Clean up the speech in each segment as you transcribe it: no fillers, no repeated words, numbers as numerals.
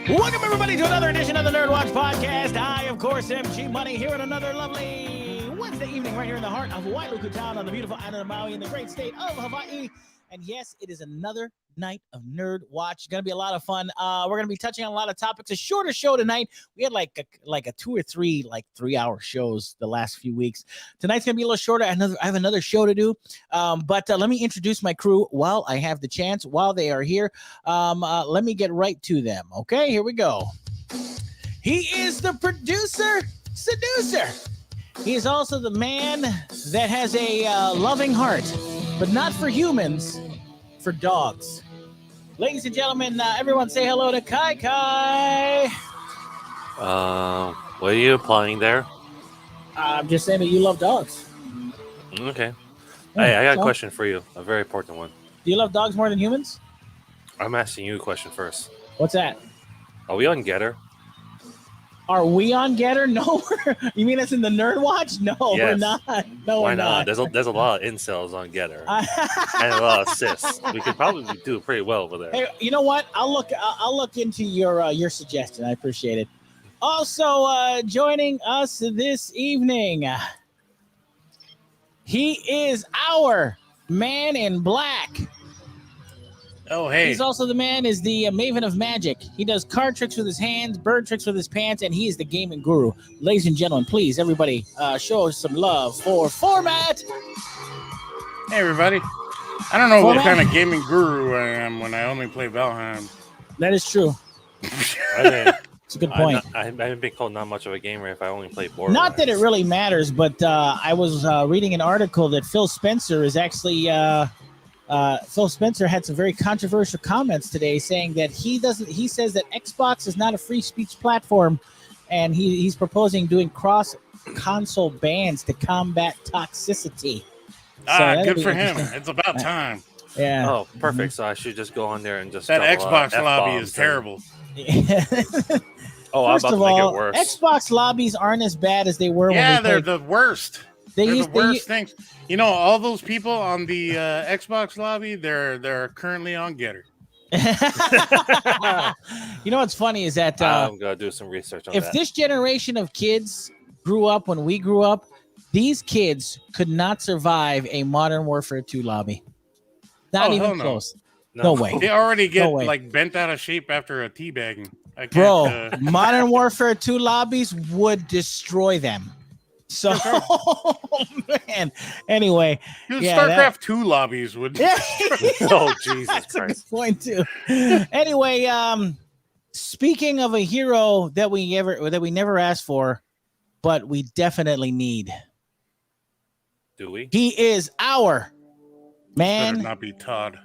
Welcome, everybody, to another edition of the NERDWatch Podcast. I, of course, am G Money here on another lovely Wednesday evening right here in the heart of Wailuku Town on the beautiful island of Maui in the great state of Hawaii. And yes, it is another night of Nerd Watch. It's going to be a lot of fun. We're going to be touching on a lot of topics. A shorter show tonight. We had like a 2 or 3 3-hour shows the last few weeks. Tonight's going to be a little shorter. I have another show to do. But let me introduce my crew while I have the chance, while they are here. Let me get right to them. Okay, here we go. He is the producer, seducer. He is also the man that has a loving heart, but not for humans, for dogs. Ladies and gentlemen, everyone say hello to Kai Kai. What are you applying there? I'm just saying that you love dogs. Okay. Yeah, Hey, I got so, a question for you. A very important one. Do you love dogs more than humans? I'm asking you a question first. What's that? Are we on Getter? Are we on Getter? No. You mean us in the Nerd Watch? No, Yes. We're not. No, Why we're not? not. There's a lot of incels on Getter. And a lot of cis. We could probably do pretty well over there. Hey, you know what? I'll look into your suggestion. I appreciate it. Also, joining us this evening, he is our man in black. Oh, hey. He's also the maven of magic. He does card tricks with his hands, bird tricks with his pants, and he is the gaming guru. Ladies and gentlemen, please, everybody, show some love for Phormat. Hey, everybody. I don't know Phormat? what kind of gaming guru I am when I only play Valheim. That is true. It's a good point. I haven't been called not much of a gamer if I only play Borderlands. Not that it really matters, but I was reading an article that Phil Spencer is actually... Phil Spencer had some very controversial comments today saying that he says that Xbox is not a free speech platform, and he's proposing doing cross console bans to combat toxicity. Good for him. It's about time. Yeah. Oh, perfect. So I should just go on there and just... That Xbox F-bombs lobby is terrible. Oh, I'm First about of to make all, it worse. Xbox lobbies aren't as bad as they were Yeah, when they're the worst. They're the worst things. You know, all those people on the Xbox lobby, they're currently on Getter. You know what's funny is that I'm going to do some research on that. if this generation of kids grew up when we grew up, these kids could not survive a Modern Warfare 2 lobby. Not even close. No way. They already get way. bent out of shape after a teabagging. Bro, Modern Warfare 2 lobbies would destroy them. So, man. Anyway, Dude, StarCraft 2 lobbies would. Yeah. Oh, Jesus That's a good Christ. point too. Anyway, speaking of a hero that we never asked for, but we definitely need. Do we? He is our man. Better not be Todd.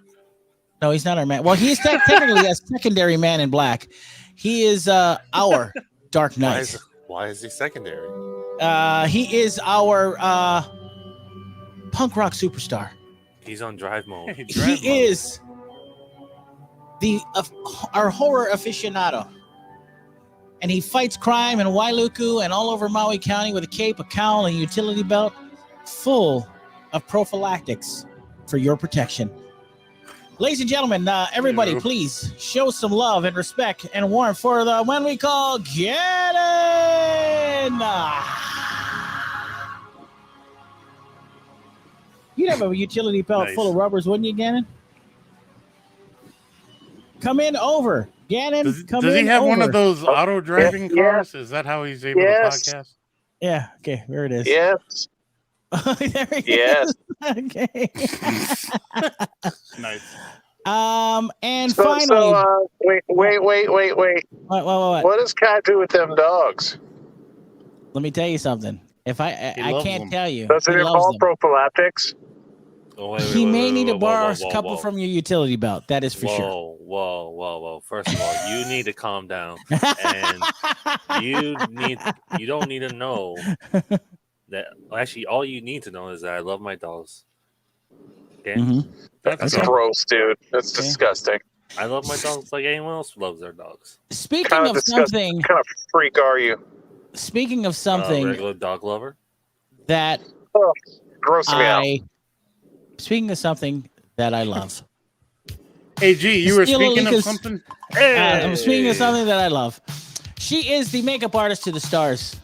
No, he's not our man. Well, he's technically a secondary man in black. He is our Dark Knight. Why is he secondary? He is our punk rock superstar. He's on drive mode. He is our horror aficionado. And he fights crime in Wailuku and all over Maui County with a cape, a cowl, and a utility belt full of prophylactics for your protection. Ladies and gentlemen, everybody, please show some love and respect and warmth for the one we call Gannon. You'd have a utility belt full of rubbers, wouldn't you, Gannon? Come in over. Gannon, Does come he in have over. one of those auto-driving cars? Is that how he's able to podcast? Yeah, okay, there it is. Yes. There he Yes. is. Okay. Nice. And So, finally... wait. What? What does Kai do with them dogs? Let me tell you something. If I loves can't them. tell you. Does it he loves involve them. prophylactics? Oh, wait, He may need to borrow a whoa, couple whoa. from your utility belt. That is for sure. Whoa. First of all, you need to calm down. And you don't need to know that. Actually, all you need to know is that I love my dogs. Okay? Mhm. That's Okay. gross, dude. That's Okay. disgusting. I love my dogs like anyone else loves their dogs. Speaking Kind of of disgusting. something, What kind of freak are you? speaking of something Regular dog lover. that Gross me out. Speaking of something that I love, Hey, G, you were Steal speaking Alika's- of something? I'm speaking of something that I love. She is the makeup artist to the stars.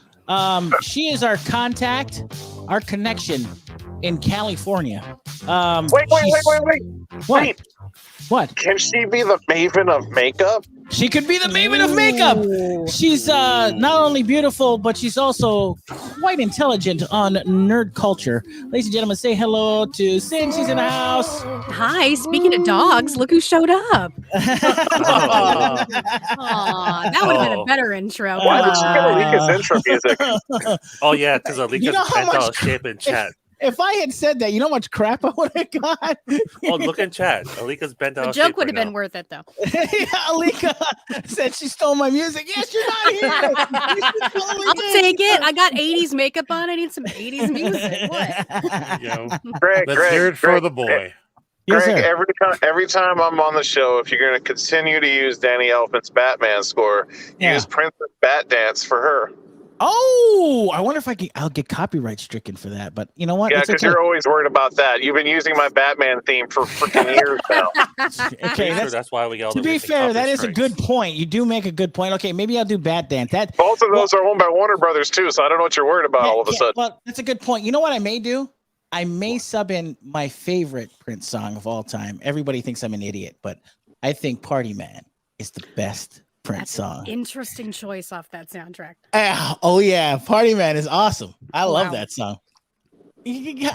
She is our contact, our connection in California. Wait. What? What? Can she be the maven of makeup? She could be the maven of makeup. She's not only beautiful, but she's also quite intelligent on nerd culture. Ladies and gentlemen, say hello to Sin. She's in the house. Hi, speaking of dogs, look who showed up. Oh. Aw, that would have been a better intro. Why Come did she on. get Alika's intro music? Oh yeah, because Alika's You know how bent much out shape in chat. If I had said that, you know how much crap I would have got? Oh, look in chat. Alika's bent out. The joke would have been worth it, though. Alika said she stole my music. Yes, you're not here. You should totally I'll did. take it. I got 80s makeup on. I need some 80s music. What? Yo, Greg, let's hear it for Greg, the boy. Yes, Greg, sir. every time I'm on the show, if you're going to continue to use Danny Elfman's Batman score, Yeah. use Princess Bat Dance for her. Oh, I wonder if I'll get copyright stricken for that. But you know what? Yeah, It's because okay. you're always worried about that. You've been using my Batman theme for freaking years now. Okay, That's why we got all to the be missing fair, copy that is a strikes. good point. You do make a good point. Okay, maybe I'll do Bat Dance. That Both of those are owned by Warner Brothers too, so I don't know what you're worried about all of a sudden. Well, that's a good point. You know what I may do? I may sub in my favorite Prince song of all time. Everybody thinks I'm an idiot, but I think Party Man is the best Prince That's song. an interesting choice off that soundtrack. Oh yeah, Party Man is awesome. I love Wow. that song.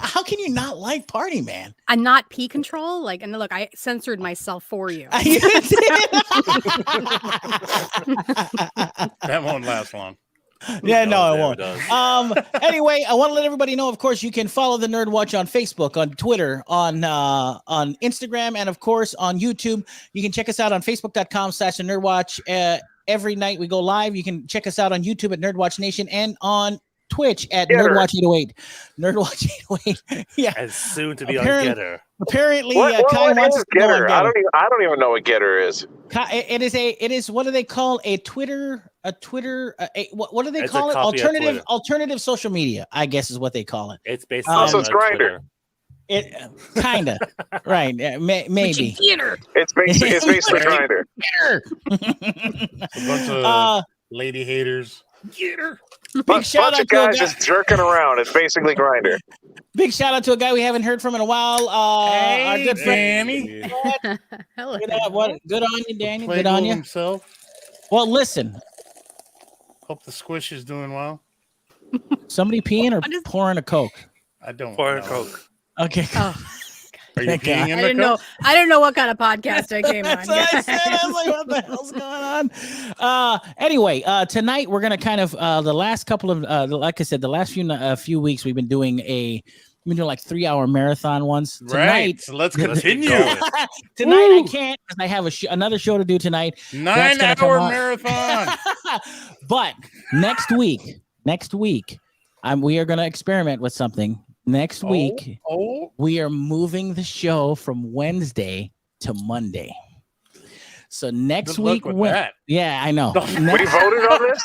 How can you not like Party Man? I'm not P control. And look, I censored myself for you. That won't last long. Yeah, no, it never won't. does. Anyway, I want to let everybody know, of course, you can follow the NERDWatch on Facebook, on Twitter, on Instagram, and of course on YouTube. You can check us out on Facebook.com/NERDWatch. Every night we go live. You can check us out on YouTube at NERDWatch Nation and on Twitch at Getter. NERDWatch808. NERDWatch808. Yeah. And soon to be on Apparently- Getter. Apparently, What Kai wants is to go on Getter? Getter. I don't even know what Getter is. It is what do they call a Twitter what do they It's call a it? copy of Twitter. Alternative social media, I guess is what they call it. It's basically So it's Grindr. It kind of right, yeah, maybe. It's basically Grindr. A bunch of lady haters. Big shout Bunch out of to a guys guy. just jerking around. It's basically Grindr. Big shout out to a guy we haven't heard from in a while. Our good friend. Danny. Hello. Good on you, Daniel. Good Playboy on you. himself. Well, listen, Hope the squish is doing well. somebody peeing or What is- pouring a Coke? I don't Pour a know. Coke. Okay. Oh, Are you Thank God. peeing in I the didn't know. cup? I didn't know what kind of podcast I came That's on. what I said. I was like, what the hell's going on? Anyway, tonight we're gonna kind of the last couple of like I said, the last few weeks we've been doing like 3-hour marathon ones. Right. Tonight, So let's Let's get continue. going. tonight Woo! I can't because I have another show to do tonight. 9-hour on. marathon. But next week, we are going to experiment with something. Next week, Oh, we are moving the show from Wednesday to Monday. So next good luck week, with Wed- that. yeah, I know. We voted on this.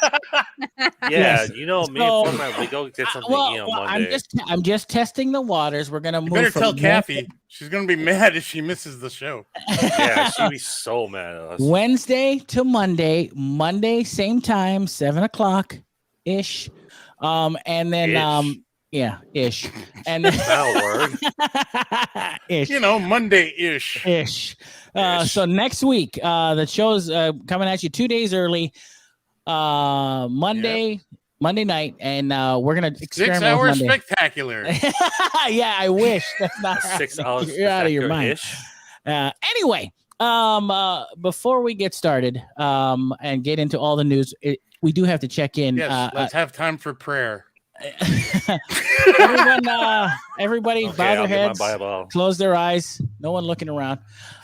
Yeah, Yes. you know me So- and Phormat, we go get something well, to eat on well, Monday. I'm just testing the waters. We're going to You move better from tell Wednesday- Kathy. She's gonna be mad if she misses the show. Yeah, she'd be so mad at us. Wednesday to Monday. Monday, same time, 7:00 ish. And then Ish. yeah, ish. And then That'll work. ish. You know, Monday-ish. Ish. Ish. So next week, the show's coming at you 2 days early. Monday night, and we're gonna experiment 6-hour with Monday. spectacular. Yeah, I wish that's not 6 hours. You're out of your mind. Ish. Anyway, before we get started, and get into all the news, we do have to check in. Yes, let's have time for prayer. Everybody, Okay, bow I'll their get my heads, Bible. close their eyes. No one looking around.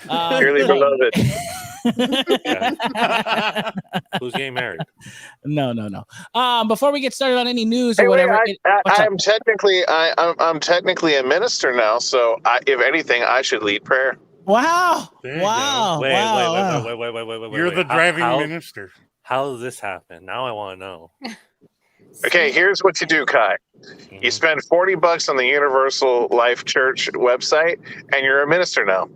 Dearly beloved. Who's getting married? No. Before we get started on any news or Hey, wait, whatever, what's up? I'm technically a minister now, so if anything, I should lead prayer. Wow! There you Wow! Wait, wow! wait. You're the driving minister. How does this happen? Now I want to know. Okay, here's what you do, Kai. You spend $40 on the Universal Life Church website, and you're a minister now.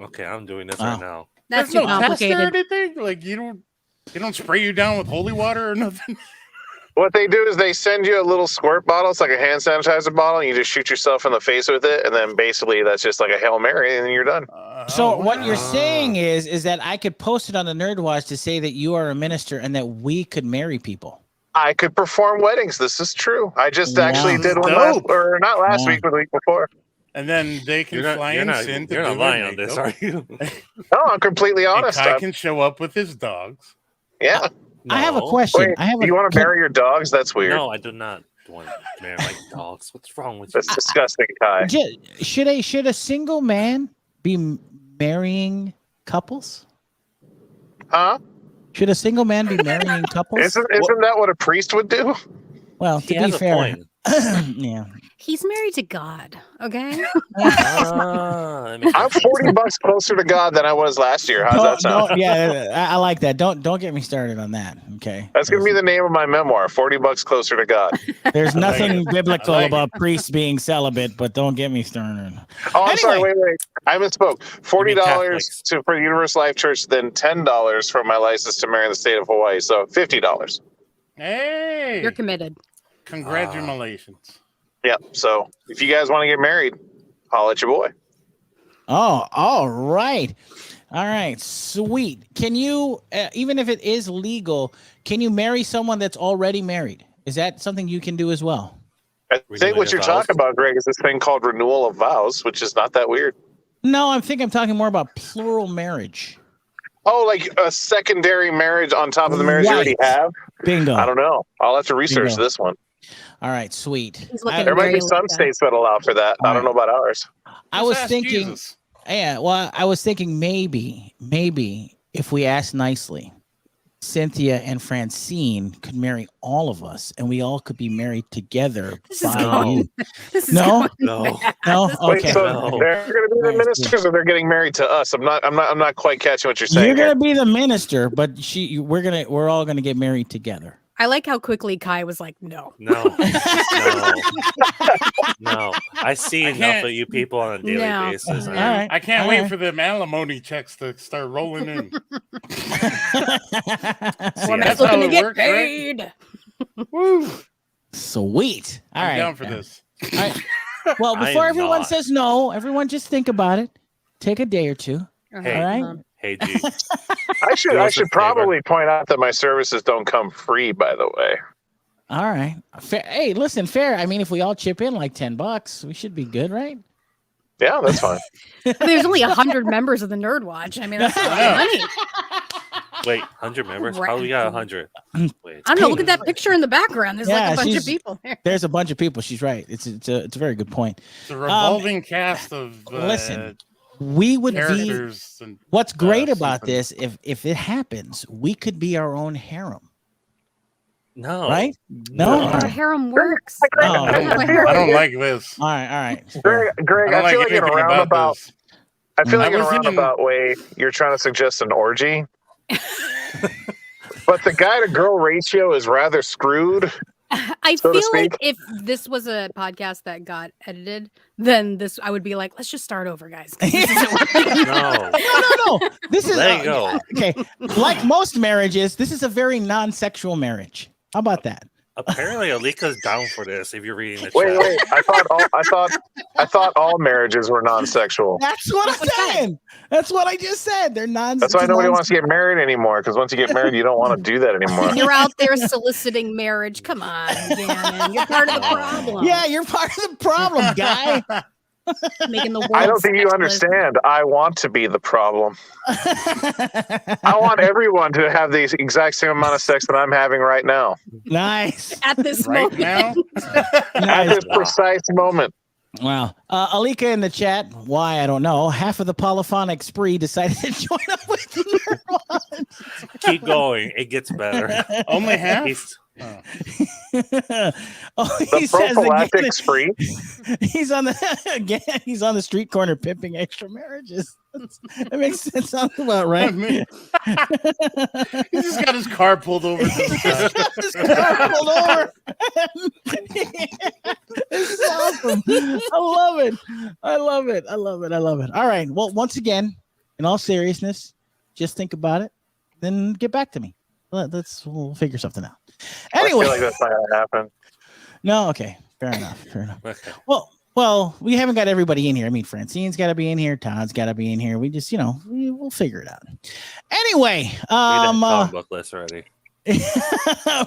Okay, I'm doing this right now. That's There's too no test or complicated. anything. Like you don't spray you down with holy water or nothing. What they do is they send you a little squirt bottle. It's like a hand sanitizer bottle. And you just shoot yourself in the face with it, and then basically that's just like a Hail Mary, and then you're done. So what you're saying is that I could post it on the NERDWatch to say that you are a minister and that we could marry people. I could perform weddings. This is true. I just Wow. actually did one Dope. not last Wow. week, but the week before. And then they can fly in sin to You're do not their lying on this, makeup. are you? No, I'm completely And honest. Kai can show up with his dogs. Yeah. I have a No. question. Wait, I have you want to marry your dogs? That's weird. No, I do not want to marry my dogs. What's wrong with you? That's disgusting, Kai. Should a single man be marrying couples? Huh? Should a single man be marrying couples? Isn't that what a priest would do? Well, He to be has a fair, point. yeah. He's married to God. Okay. That makes I'm sense. $40 closer to God than I was last year. How's that sound? Yeah, I like that. Don't get me started on that. Okay. That's gonna be the name of my memoir. $40 closer to God. There's nothing biblical I like about priests being celibate, but don't get me started. Oh, I'm sorry. Anyway. Wait. I misspoke. $40 Catholics. for the Universal Life Church, then $10 for my license to marry in the state of Hawaii. So $50. Hey, You're committed. congratulations. Yeah. So if you guys want to get married, holla at your boy. Oh, all right. All right. Sweet. Can you, even if it is legal, can you marry someone that's already married? Is that something you can do as well? I Renewing think what your you're vows? talking about, Greg, is this thing called renewal of vows, which is not that weird. No, I'm talking more about plural marriage. Oh, like a secondary marriage on top of the marriage you already Right. have? Bingo. I don't know. I'll have to research Bingo. this one. All right. Sweet. He's looking There might be very some like that. states that allow for that. I don't know about ours. I was Just ask thinking, Jesus. yeah, well, I was thinking maybe if we asked nicely, Cynthia and Francine could marry all of us and we all could be married together. This is by going- you. This is No? going No. bad. No? This is- Wait, Okay. so No. they're going to be the Nice. ministers, or they're getting married to us? I'm not quite catching what you're saying. You're here. gonna be the minister, but we're all gonna get married together. I like how quickly Kai was like, no. No. No. I see enough can't- of you people on a daily No. basis. All I- right. I can't all wait right. for them alimony checks to start rolling in. Format's that's how looking to it get works, right? paid. Woo! Sweet. All I'm right. down for this. All right. Well, I before am everyone not. says no, everyone just think about it. Take a day or two. Hey. All right. Hey, G. I should Do us a favor. probably point out that my services don't come free, by the way. All right. Fair. Hey, listen, fair. I mean, if we all chip in like $10, we should be good, right? Yeah, that's fine. There's only 100 members of the Nerdwatch. I mean, that's a lot of money. Wait, 100 members? How do we got 100? Wait. I don't know. Look at that picture in the background. There's Yeah, like a bunch she's- of people there. There's a bunch of people. She's right. It's a very good point. It's a revolving cast of Listen, we would be. characters. And What's great about sequence. this, if it happens, we could be our own harem, No. right? No. No. All How right. harem works. Oh, I don't like this. All right. Greg, I don't I feel like like in a anything about roundabout. this. I feel like I in a was in- roundabout way, you're trying to suggest an orgy. But the guy to girl ratio is rather screwed. I So to feel like speak. if this was a podcast that got edited, then this I would be like, let's just start over, guys. 'cause this isn't working. No. No. This is Let it go. okay. Like most marriages, this is a very non-sexual marriage. How about that? Apparently, Alika's down for this. If you're reading the Wait, chat. wait. I thought all marriages were non-sexual. That's what I'm saying. That's what I just said. They're non. That's why nobody wants to get married anymore. Because once you get married, you don't want to do that anymore. You're out there soliciting marriage. Come on, Gannon. You're part of the problem. Yeah, you're part of the problem, guy. Making the world. I don't think you sexless. understand. I want to be the problem. I want everyone to have the exact same amount of sex that I'm having right now. Nice. At this Right moment. now, At Nice. this precise moment. Wow. Alika in the chat. Why? I don't know. Half of the polyphonic spree decided to join up with the Nerdwatch. Keep going. It gets better. only half. He's- Oh. Oh, The he says prophylactic again, spree. he's on the street corner pimping extra marriages. That makes sense. Sounds about I right. mean, he just got his car pulled over. To the side. This car pulled over. It's awesome. I love it. All right. Well, once again, in all seriousness, just think about it, then get back to me. We'll figure something out. Anyway, I feel like that's not gonna happen. No, okay, fair enough. Okay. Well, we haven't got everybody in here. I mean, Francine's got to be in here. Todd's got to be in here. We just, we'll figure it out. Anyway, comic book list already.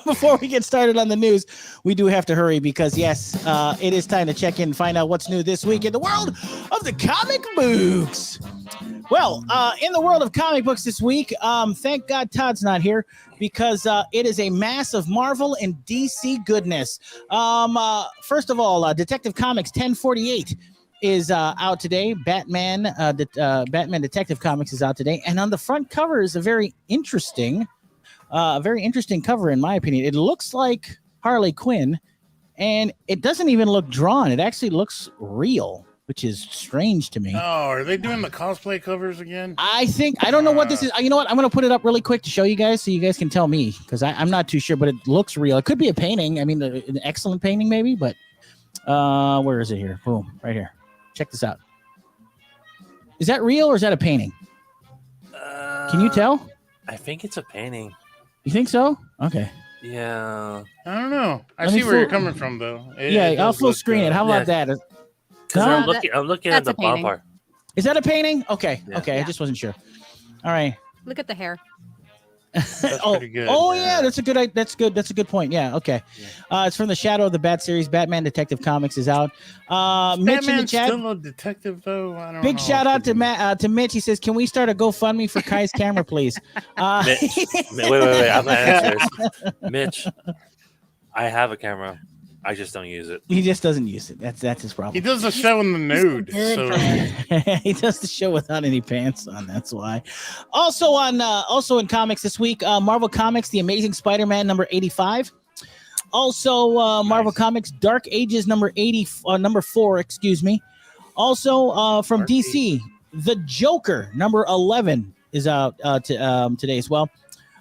before we get started on the news, we do have to hurry because yes, it is time to check in and find out what's new this week in the world of the comic books. Well, in the world of comic books this week, thank God Todd's not here because it is a mass of Marvel and DC goodness. First of all, Detective Comics 1048 is out today. Batman Detective Comics is out today, and on the front cover is a very interesting cover in my opinion. It looks like Harley Quinn, and it doesn't even look drawn. It actually looks real, which is strange to me. Oh, are they doing the cosplay covers again? I don't know what this is. You know what? I'm going to put it up really quick to show you guys so you guys can tell me because I'm not too sure, but it looks real. It could be a painting. I mean, an excellent painting maybe, but where is it here? Boom, right here. Check this out. Is that real or is that a painting? Can you tell? I think it's a painting. You think so? Okay. Yeah. I don't know. I see where you're coming from, though. I'll full screen it. How about that? I'm looking at the bottom part. Is that a painting? Okay. Yeah. Okay. I just wasn't sure. All right. Look at the hair. That's pretty good. Oh yeah, that's good. That's good point. Yeah. Okay. Yeah. It's from the Shadow of the Bat series. Batman Detective Comics is out. Mitch in the chat. Still a detective though. I don't Big know. shout out to Mitch. He says, "Can we start a GoFundMe for Kai's camera, please?" Wait. I'm gonna answer this. Mitch, I have a camera. I just don't use it. He just doesn't use it. That's his problem. He does the show in the nude. So He does the show without any pants on. That's why. Also in comics this week, Marvel Comics, The Amazing Spider-Man number 85. Also, Marvel Comics, Dark Ages number 4. Excuse me. Also, from Dark DC, The Joker number 11 is out today as well.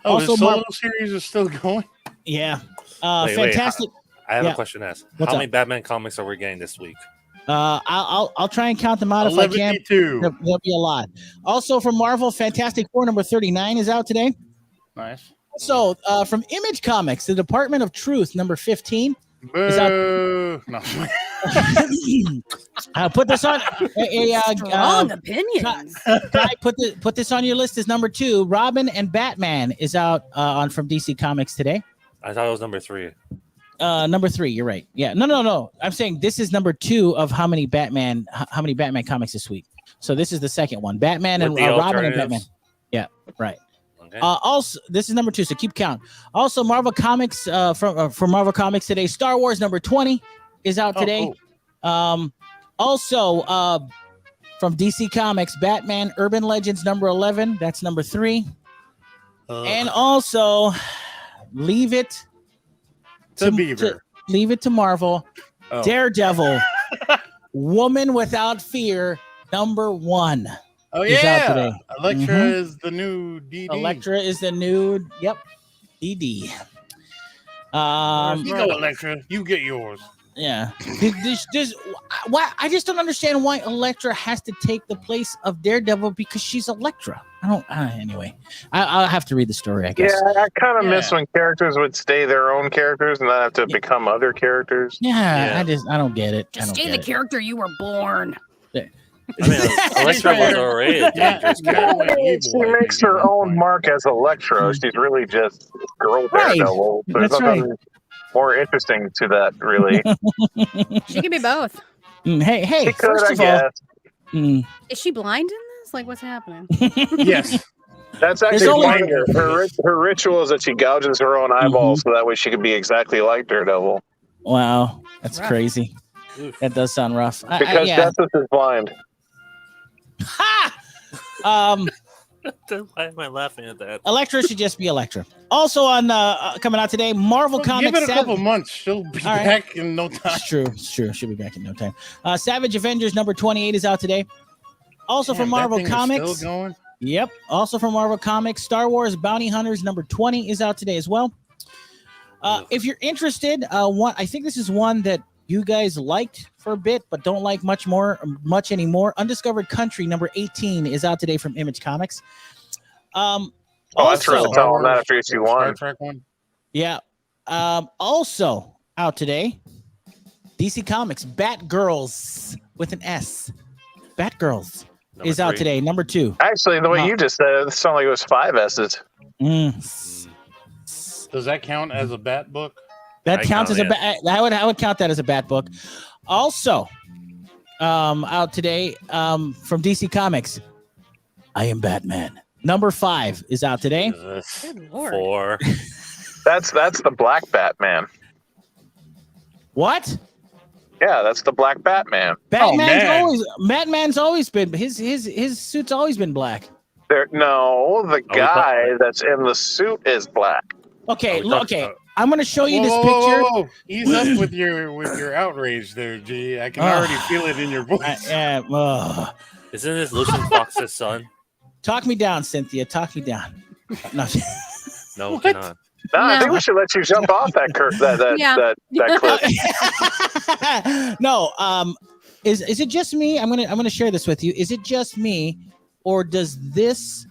Oh, Also, the solo series is still going? Yeah. Wait, Fantastic. I have a question to ask. How many Batman comics are we getting this week? I'll try and count them out if I can. There'll be a lot. Also from Marvel, Fantastic Four number 39 is out today. Nice. So from Image Comics, The Department of Truth number 15 is out. No. Put this on Strong opinions. Put this on your list as number 2. Robin and Batman is out from DC Comics today. I thought it was number 3. Number 3, you're right. Yeah. No. I'm saying this is number 2 of how many Batman comics this week. So this is the second one. Batman and Robin and Batman. Yeah, right. Okay. Also, this is number 2, so keep count. Also, Marvel Comics from Marvel Comics today, Star Wars number 20 is out today. Cool. Also, from DC Comics, Batman Urban Legends number 11, that's number 3. And also, leave it to Marvel. Daredevil, Woman Without Fear, number 1. Oh yeah, Elektra is the new DD. Elektra is the new DD. You go, Elektra. You get yours. Yeah. I just don't understand why Elektra has to take the place of Daredevil because she's Elektra. Anyway, I'll have to read the story, I guess. Yeah, I kind of miss when characters would stay their own characters and not have to become other characters. Yeah, I don't get it. Just stay the character you were born. I mean, Elektra was already a dangerous character. She makes her own mark as Elektra. She's really just girl Daredevil. There's nothing more interesting to that, really. She can be both. Hey, first of all, is she blind in this? Like, what's happening? Yes. That's actually her ritual is that she gouges her own eyeballs so that way she could be exactly like Daredevil. Wow, that's crazy. That does sound rough. Because Justice is blind. Ha! Why am I laughing at that? Elektra should just be Elektra. Also on coming out today, Marvel Comics. Give it a couple months. She'll be back in no time. It's true. She'll be back in no time. Savage Avengers number 28 is out today. Also from Marvel Comics. Still going? Yep. Also from Marvel Comics, Star Wars Bounty Hunters number 20 is out today as well. If you're interested, I think this is one that you guys liked for a bit, but don't like much anymore. Undiscovered Country number 18 is out today from Image Comics. That's real telling that after issue 1. Star Trek one. Yeah. Also out today, DC Comics Batgirls with an S. Batgirls is out today, number 2. Actually, the way you just said it sounded like it was 5 S's. Does that count as a Bat book? That counts as a bat. I would count that as a Bat book. Also, out today from DC Comics, I Am Batman. Number 5 is out today. Good Lord. 4. That's the Black Batman. What? Yeah, that's the Black Batman. Batman's always been his suit's always been black. The guy that's in the suit is black. Okay, I'm gonna show you this picture. Whoa. Ease up with your outrage there, G. I can already feel it in your voice. Isn't this Lucian Fox's son? Talk me down, Cynthia. Talk me down. No, No, cannot. No, I think we should let you jump off that clip. No, is it just me? I'm gonna share this with you. Is it just me, or does this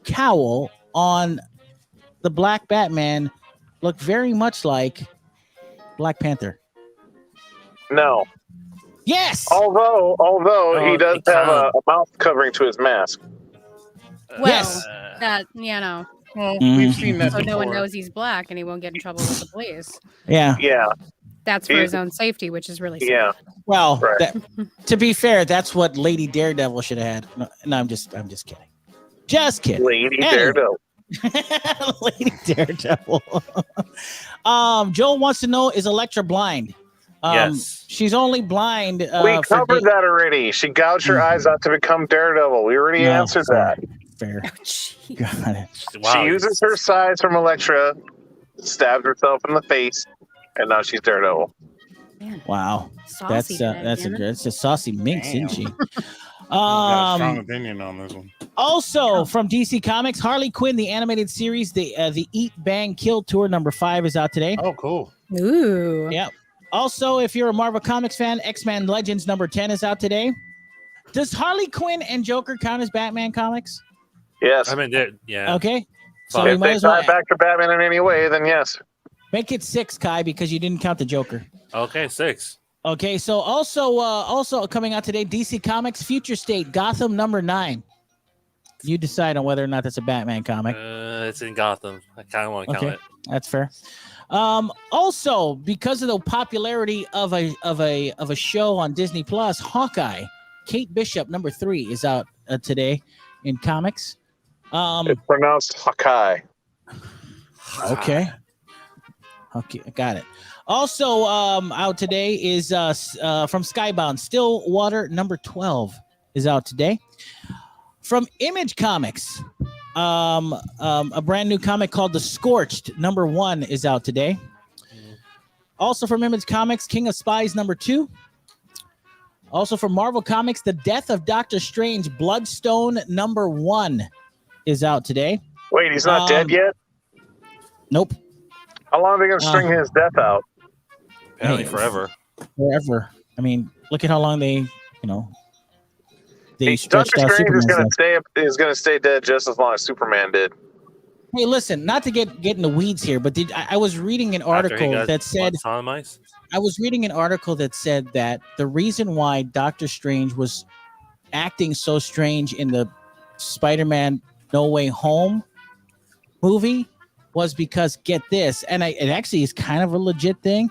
cowl on the Black Batman look very much like Black Panther? No. Yes. Although he does have a mouth covering to his mask. Well, yes. No. Well, we've seen that So before. no one knows he's black and he won't get in trouble with the police. Yeah. That's for his own safety, which is really sad. Yeah. Well, right. To be fair, that's what Lady Daredevil should have had. No, I'm just kidding. Just kidding. Lady Daredevil. Lady Daredevil. Joel wants to know, is Elektra blind? Yes. She's only blind. We covered that already. She gouged her eyes out to become Daredevil. We already answered that. Fair. Oh, jeez. Got it. Wow. She uses her size from Elektra, stabs herself in the face, and now she's Daredevil. Man. Wow. Saucy That's a saucy minx, isn't she? Got a strong opinion on this one. Also from DC Comics, Harley Quinn, the animated series, the Eat Bang Kill Tour number 5 is out today. Oh, cool. Ooh. Yep. Also, if you're a Marvel Comics fan, X-Men Legends number 10 is out today. Does Harley Quinn and Joker count as Batman comics? Yes. I mean, yeah. Okay. So if we might they as well tie back to Batman in any way, then yes. make it 6, Kai, because you didn't count the Joker. Okay, 6. Okay, so also coming out today, DC Comics Future State Gotham number 9. You decide on whether or not that's a Batman comic. It's in Gotham. I kind of want to count it. That's fair. Also, because of the popularity of a show on Disney Plus, Hawkeye, Kate Bishop number 3 is out today in comics. It's pronounced Hawkeye. Okay, got it. Also, out today is from Skybound, Stillwater number 12 is out today. From Image Comics, a brand new comic called The Scorched number 1 is out today. Also from Image Comics, King of Spies number 2. Also from Marvel Comics, The Death of Doctor Strange Bloodstone number 1 is out today. Wait, he's not dead yet? Nope. How long are they going to string his death out? Apparently forever. Forever. I mean, look at how long they stretched Doctor out Strange Superman's is going to stay dead just as long as Superman did. Hey, listen, not to get in the weeds here, but I was reading an article that said that the reason why Doctor Strange was acting so strange in the Spider-Man No Way Home movie was because, get this, and it actually is kind of a legit thing.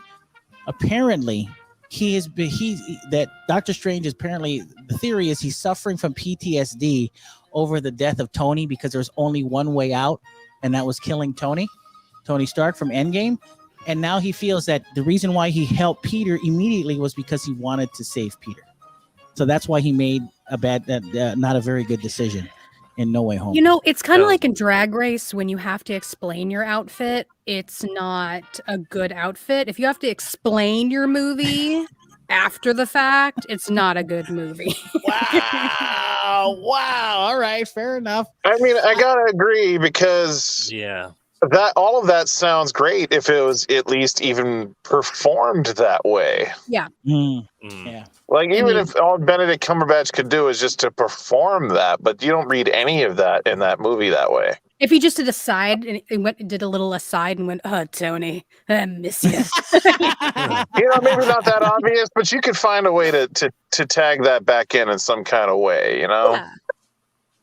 Apparently, that Doctor Strange is apparently, the theory is he's suffering from PTSD over the death of Tony because there's only one way out, and that was killing Tony Stark from Endgame. And now he feels that the reason why he helped Peter immediately was because he wanted to save Peter. So that's why he made not a very good decision in No Way Home. You know, it's kind of like in Drag Race when you have to explain your outfit. It's not a good outfit. If you have to explain your movie after the fact, it's not a good movie. Wow. All right. Fair enough. I mean, I got to agree because That all of that sounds great if it was at least even performed that way. Yeah. Yeah. Like even if all Benedict Cumberbatch could do is just to perform that, but you don't read any of that in that movie that way. If he just did a side and did a little aside and went, "Oh, Tony, I miss you." Maybe not that obvious, but you could find a way to tag that back in some kind of way, Yeah.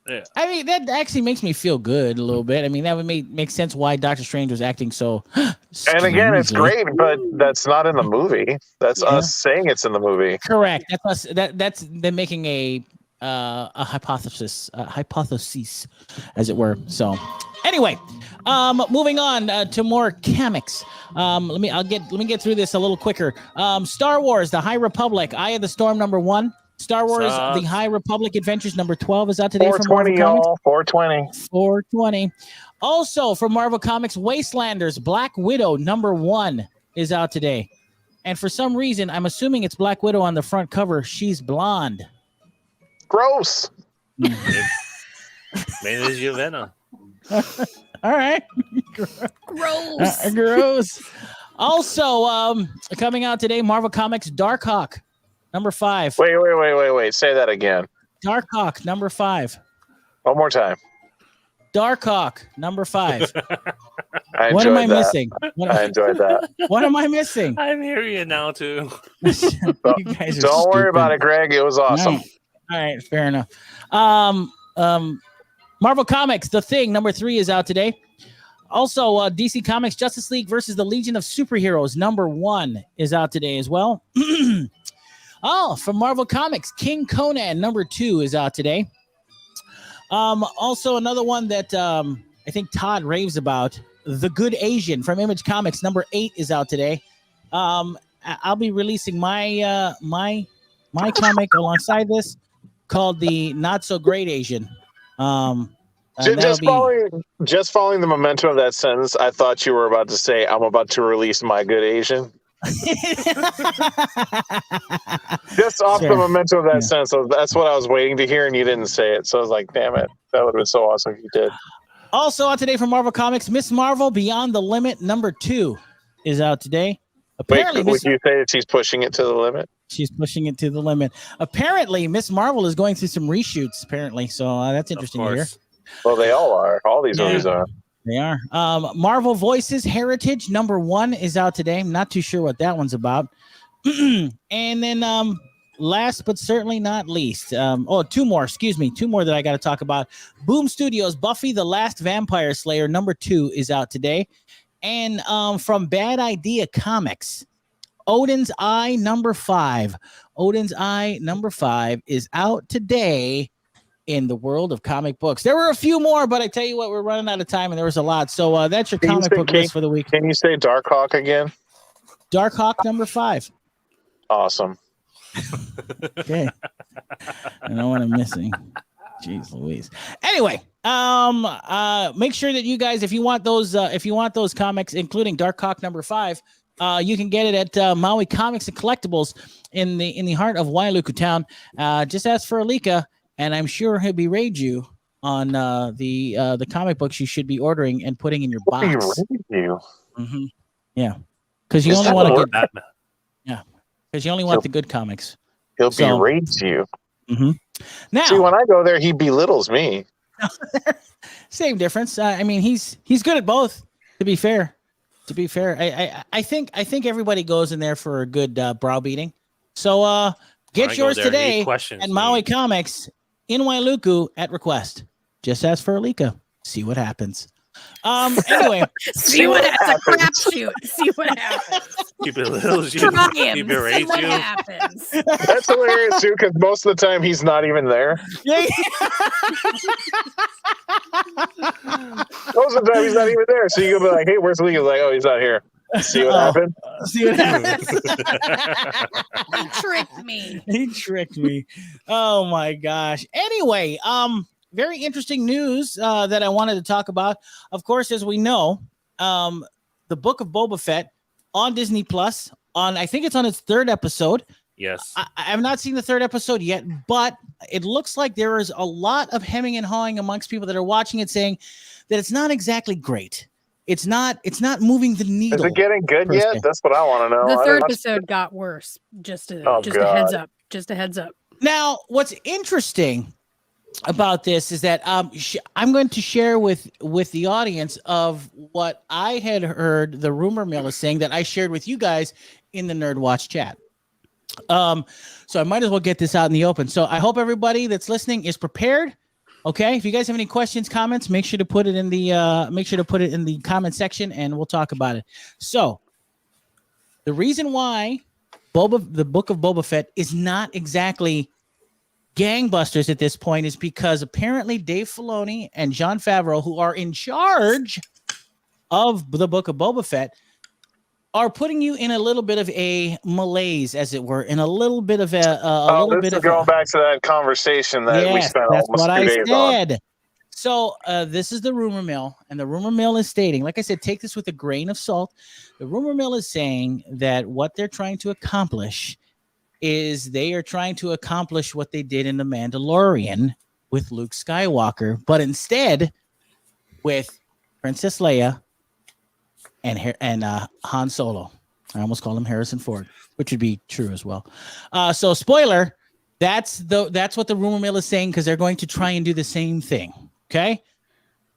Yeah. I mean, that actually makes me feel good a little bit. I mean, that would make sense why Doctor Strange was acting so. And again, it's great, but that's not in the movie. That's us saying it's in the movie. Correct. That's us. That's them making a hypothesis, as it were. So, anyway, moving on to more comics. Let me get through this a little quicker. Star Wars: The High Republic, Eye of the Storm #1. Star Wars: The High Republic Adventures #12 is out today. 420, y'all. 420. 420. Also, from Marvel Comics, Wastelanders: Black Widow #1 is out today. And for some reason, I'm assuming it's Black Widow on the front cover. She's blonde. Gross. Maybe it's Yelena. All right. Gross. Gross. Also, coming out today, Marvel Comics Darkhawk #5. Wait. Say that again. Darkhawk #5. One more time. Darkhawk #5. What am I missing? I enjoyed that. What am I missing? I'm hearing it now too. You guys are Don't worry stupid. about it, Greg. It was awesome. All right, fair enough. Marvel Comics The Thing #3 is out today. Also, DC Comics Justice League versus the Legion of Superheroes #1 is out today as well. From Marvel Comics, King Conan #2 is out today. Also, another one that I think Todd raves about, The Good Asian from Image Comics #8 is out today. I'll be releasing my my comic alongside this called The Not So Great Asian. Just following the momentum of that sentence, I thought you were about to say, "I'm about to release My Good Asian." Just off the momentum of that sentence, so that's what I was waiting to hear, and you didn't say it. So I was like, "Damn it, that would have been so awesome if you did." Also out today from Marvel Comics, Miss Marvel Beyond the Limit #2 is out today. Apparently, would you say that she's pushing it to the limit? She's pushing it to the limit. Apparently, Miss Marvel is going through some reshoots. Apparently, so that's interesting to hear. Well, they all are. All these movies are. They are. Marvel Voices Heritage #1 is out today. I'm not too sure what that one's about. And then last but certainly not least, two more that I got to talk about. Boom Studios Buffy the Last Vampire Slayer #2 is out today. And from Bad Idea Comics, Odin's Eye #5. Odin's Eye #5 is out today in the world of comic books. There were a few more, but I tell you what, we're running out of time, and there was a lot. So that's your comic book list for the week. Can you say Darkhawk again? Darkhawk #5. Awesome. Okay. I know what I'm missing. Jeez Louise. Anyway, make sure that you guys, if you want those comics, including Darkhawk #5, you can get it at Maui Comics and Collectibles in the heart of Wailuku Town. Just ask for Alika, and I'm sure he'll berate you on the comic books you should be ordering and putting in your box. Berate you? Mm-hmm. Yeah, because you only want to get because you only want the good comics. He'll berate you. Mm-hmm. Now, see, when I go there, he belittles me. Same difference. I mean, he's good at both. To be fair, I think everybody goes in there for a good browbeating. So get yours today at Maui Comics in Wailuku at request. Just ask for Alika. See what happens. Anyway, see what happens. See what happens. Keep it little. He berates you. Happens. That's hilarious too, because most of the time he's not even there. Yeah. Most of the time he's not even there. So you go be like, "Hey, where's Lee?" Like, "Oh, he's not here." See what happened? See what happens? He tricked me. Oh my gosh. Anyway, very interesting news that I wanted to talk about. Of course, as we know, the Book of Boba Fett on Disney Plus. I think it's on its 3rd episode. Yes. I have not seen the 3rd episode yet, but it looks like there is a lot of hemming and hawing amongst people that are watching it, saying that it's not exactly great. it's not moving the needle. Is it getting good per yet? se. That's what I want to know. The I third didn't watch- episode got worse. Just a Oh, heads God. up. Just a heads up. Now, what's interesting about this is that I'm going to share with the audience of what I had heard the rumor mill is saying that I shared with you guys in the NERDWatch chat. So I might as well get this out in the open. So I hope everybody that's listening is prepared. Okay, if you guys have any questions, comments, make sure to put it in the comment section, and we'll talk about it. So the reason why the Book of Boba Fett is not exactly gangbusters at this point is because apparently Dave Filoni and Jon Favreau, who are in charge of the Book of Boba Fett, are putting you in a little bit of a malaise, as it were, in a little bit of going back to that conversation that we spent that's almost what 2 I days on. said. So this is the rumor mill, and the rumor mill is stating, like I said, take this with a grain of salt. The rumor mill is saying that what they're trying to accomplish is they are trying to accomplish what they did in The Mandalorian with Luke Skywalker, but instead with Princess Leia and Han Solo. I almost called him Harrison Ford, which would be true as well. So spoiler, that's what the rumor mill is saying, because they're going to try and do the same thing. Okay.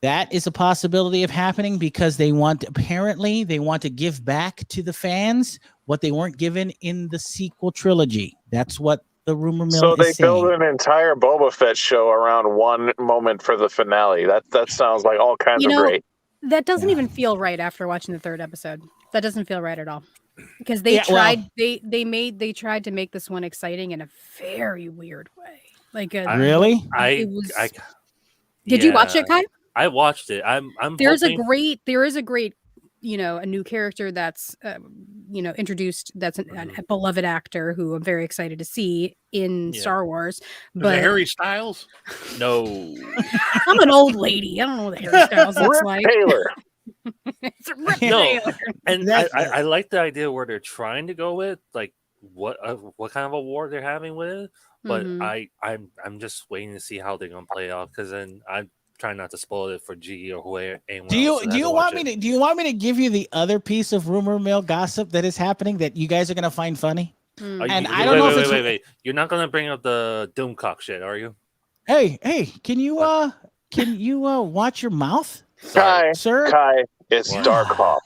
That is a possibility of happening because they want to give back to the fans what they weren't given in the sequel trilogy. That's what the rumor mill So is they saying. build an entire Boba Fett show around one moment for the finale. That sounds like all kinds of great. That doesn't even feel right after watching the third episode. That doesn't feel right at all. Because they tried they tried to make this one exciting in a very weird way. Like really? Did you watch it, Kai? I watched it. I'm there is a great a new character that's introduced, that's a beloved actor who I'm very excited to see in Star Wars. But Harry Styles? No. I'm an old lady. I don't know what the Harry Styles looks like. Taylor. It's Rip No. Taylor. And I like the idea where they're trying to go with, like what kind of a war they're having with it. But I'm just waiting to see how they're gonna play off, because then I'm trying not to spoil it for G or whoever. Do you want me to give you the other piece of rumor mill gossip that is happening that you guys are gonna find funny? And I don't know if it's wait. You're not gonna bring up the Doomcock shit, are you? Hey, can you watch your mouth? Kai, sir? Kai, it's Darkhawk.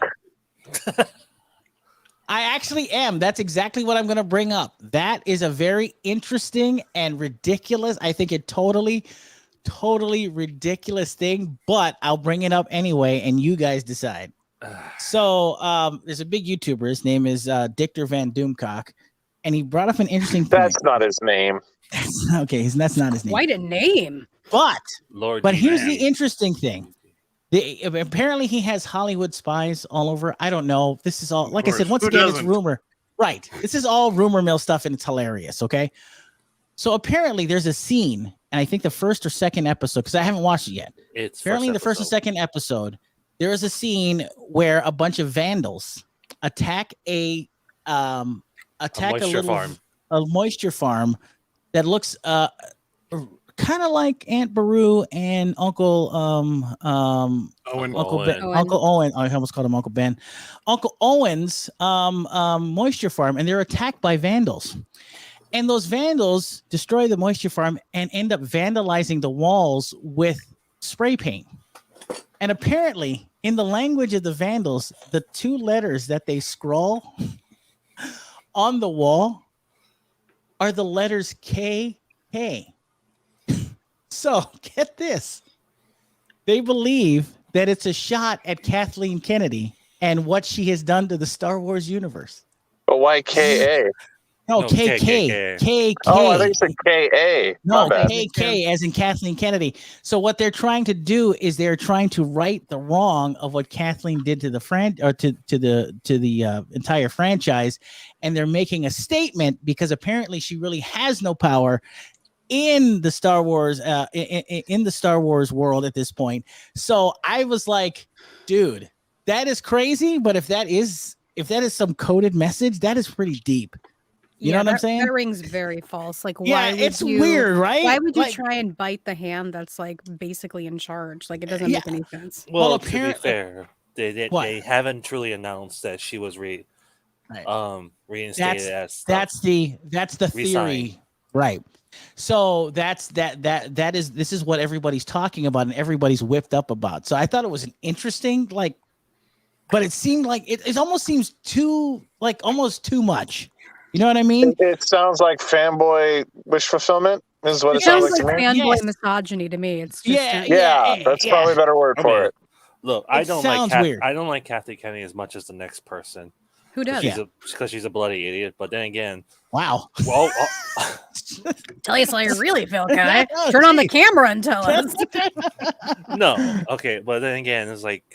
I actually am. That's exactly what I'm going to bring up. That is a very interesting and ridiculous. I think it totally ridiculous thing, but I'll bring it up anyway, and you guys decide. So there's a big YouTuber. His name is Dictor Van Doomcock, and he brought up an interesting thing. That's not his name. Okay, that's not his name. Quite a name. But here's the interesting thing. Apparently he has Hollywood spies all over. I don't know. This is all, like I said, once again, it's rumor. Right. This is all rumor mill stuff, and it's hilarious. Okay. So apparently there's a scene, and I think the first or second episode, because I haven't watched it yet. It's apparently the first or second episode, there is a scene where a bunch of vandals attack a moisture farm that looks kind of like Aunt Beru and Uncle Owen. Uncle Owen. I almost called him Uncle Ben. Uncle Owen's moisture farm, and they're attacked by vandals. And those vandals destroy the moisture farm and end up vandalizing the walls with spray paint. And apparently, in the language of the vandals, the two letters that they scrawl on the wall are the letters KK. So get this. They believe that it's a shot at Kathleen Kennedy and what she has done to the Star Wars universe. But why KA? No, KK. KK. Oh, I think you said KA. No, KK as in Kathleen Kennedy. So what they're trying to do is they're trying to right the wrong of what Kathleen did to the to the entire franchise, and they're making a statement because apparently she really has no power in the Star Wars in the Star Wars world at this point. So I was like, dude, that is crazy, but if that is some coded message, that is pretty deep. You know what I'm saying? That rings very false. Like, why? Yeah, it's weird, right? Why would you try and bite the hand that's like basically in charge? Like, it doesn't make any sense. Well, to be fair, They haven't truly announced that she was reinstated as that's the theory, right? So this is what everybody's talking about and everybody's whipped up about. So I thought it was an interesting, like, but it seemed like it almost seems almost too much. You know what I mean? It sounds like fanboy wish fulfillment. This is what it sounds like to me. Fanboy misogyny to me. It's just that's probably a better word for it. Look, I don't like Kathy Kennedy as much as the next person. Who does? Because she's a bloody idiot. But then again, wow. Well, tell us how you really feel, guy. Turn on the camera and tell us. No, okay, but then again, it's like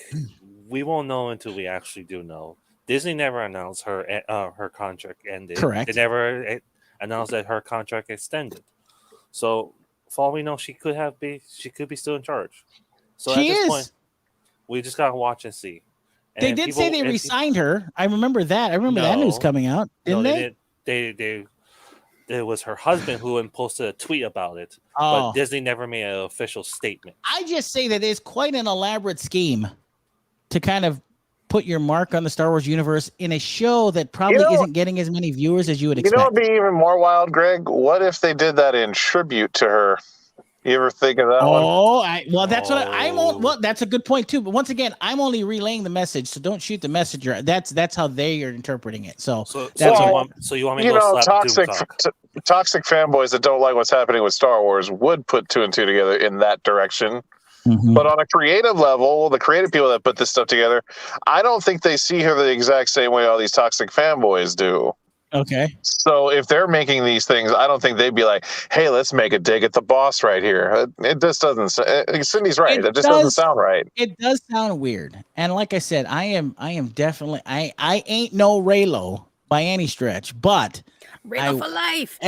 we won't know until we actually do know. Disney never announced her contract ended. Correct. They never announced that her contract extended. So, for all we know, she could be still in charge. So she at this is. point, we just gotta watch and see. And they did say they re-signed her. I remember that. I remember that news coming out. Didn't they? It was her husband who posted a tweet about it. But Disney never made an official statement. I just say that it's quite an elaborate scheme to kind of put your mark on the Star Wars universe in a show that probably isn't getting as many viewers as you would expect. You know what would be even more wild, Greg? What if they did that in tribute to her? You ever think of that one? That's a good point too. But once again, I'm only relaying the message, so don't shoot the messenger. That's how they are interpreting it. So you want me to go toxic fanboys that don't like what's happening with Star Wars would put 2 and 2 together in that direction. Mm-hmm. But on a creative level, the creative people that put this stuff together, I don't think they see her the exact same way all these toxic fanboys do. Okay. So if they're making these things, I don't think they'd be like, "Hey, let's make a dig at the boss right here." It just doesn't. Cindy's right. It just doesn't sound right. It does sound weird. And like I said, I am definitely. I ain't no Raylo by any stretch, but Raylo for life.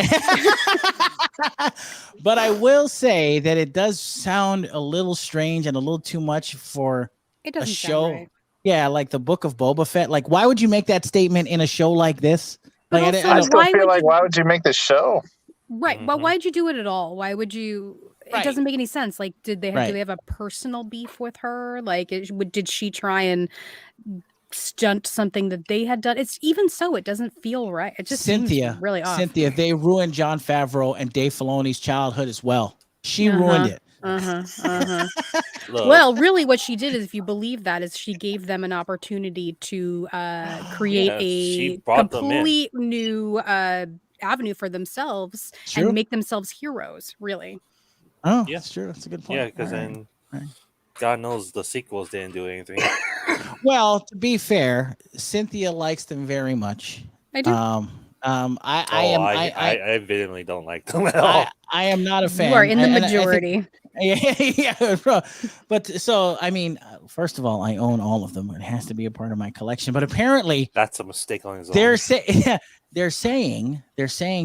But I will say that it does sound a little strange and a little too much for a show. Right. Yeah, like the Book of Boba Fett. Like, why would you make that statement in a show like this? Like, I still feel like, why would you make this show? Right. Well, why'd you do it at all? Why would you? It doesn't make any sense. Like, do they have a personal beef with her? Like, did she try and stunt something that they had done? It's even so, it doesn't feel right. It just seems really off. Cynthia, they ruined Jon Favreau and Dave Filoni's childhood as well. She ruined it. Well, really what she did is, if you believe that, is she gave them an opportunity to create a complete new avenue for themselves and make themselves heroes, really. Oh, yeah, that's true. That's a good point. Yeah, because God knows the sequels didn't do anything. Well, to be fair, Cynthia likes them very much. I do. I evidently don't like them at all. I am not a fan. You are in the majority. Yeah, bro. But so, I mean, first of all, I own all of them. It has to be a part of my collection. But apparently, that's a mistake on his own. They're saying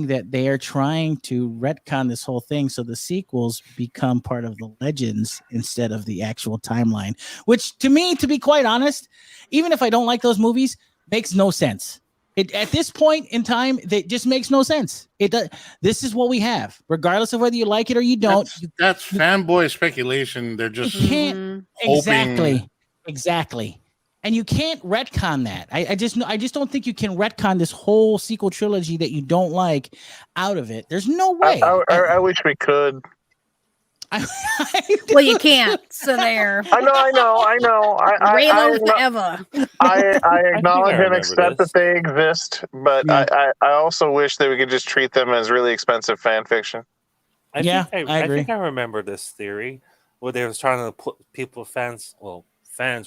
that they are trying to retcon this whole thing so the sequels become part of the legends instead of the actual timeline. Which, to me, to be quite honest, even if I don't like those movies, makes no sense. At this point in time, it just makes no sense. This is what we have, regardless of whether you like it or you don't. That's fanboy speculation. They're just exactly, and you can't retcon that. I just don't think you can retcon this whole sequel trilogy that you don't like out of it. There's no way. I wish we could. Well, you can't. So there. I know. Raylo forever. I acknowledge and accept that they exist, but I also wish that we could just treat them as really expensive fan fiction. I agree. I think I remember this theory where they was trying to put fans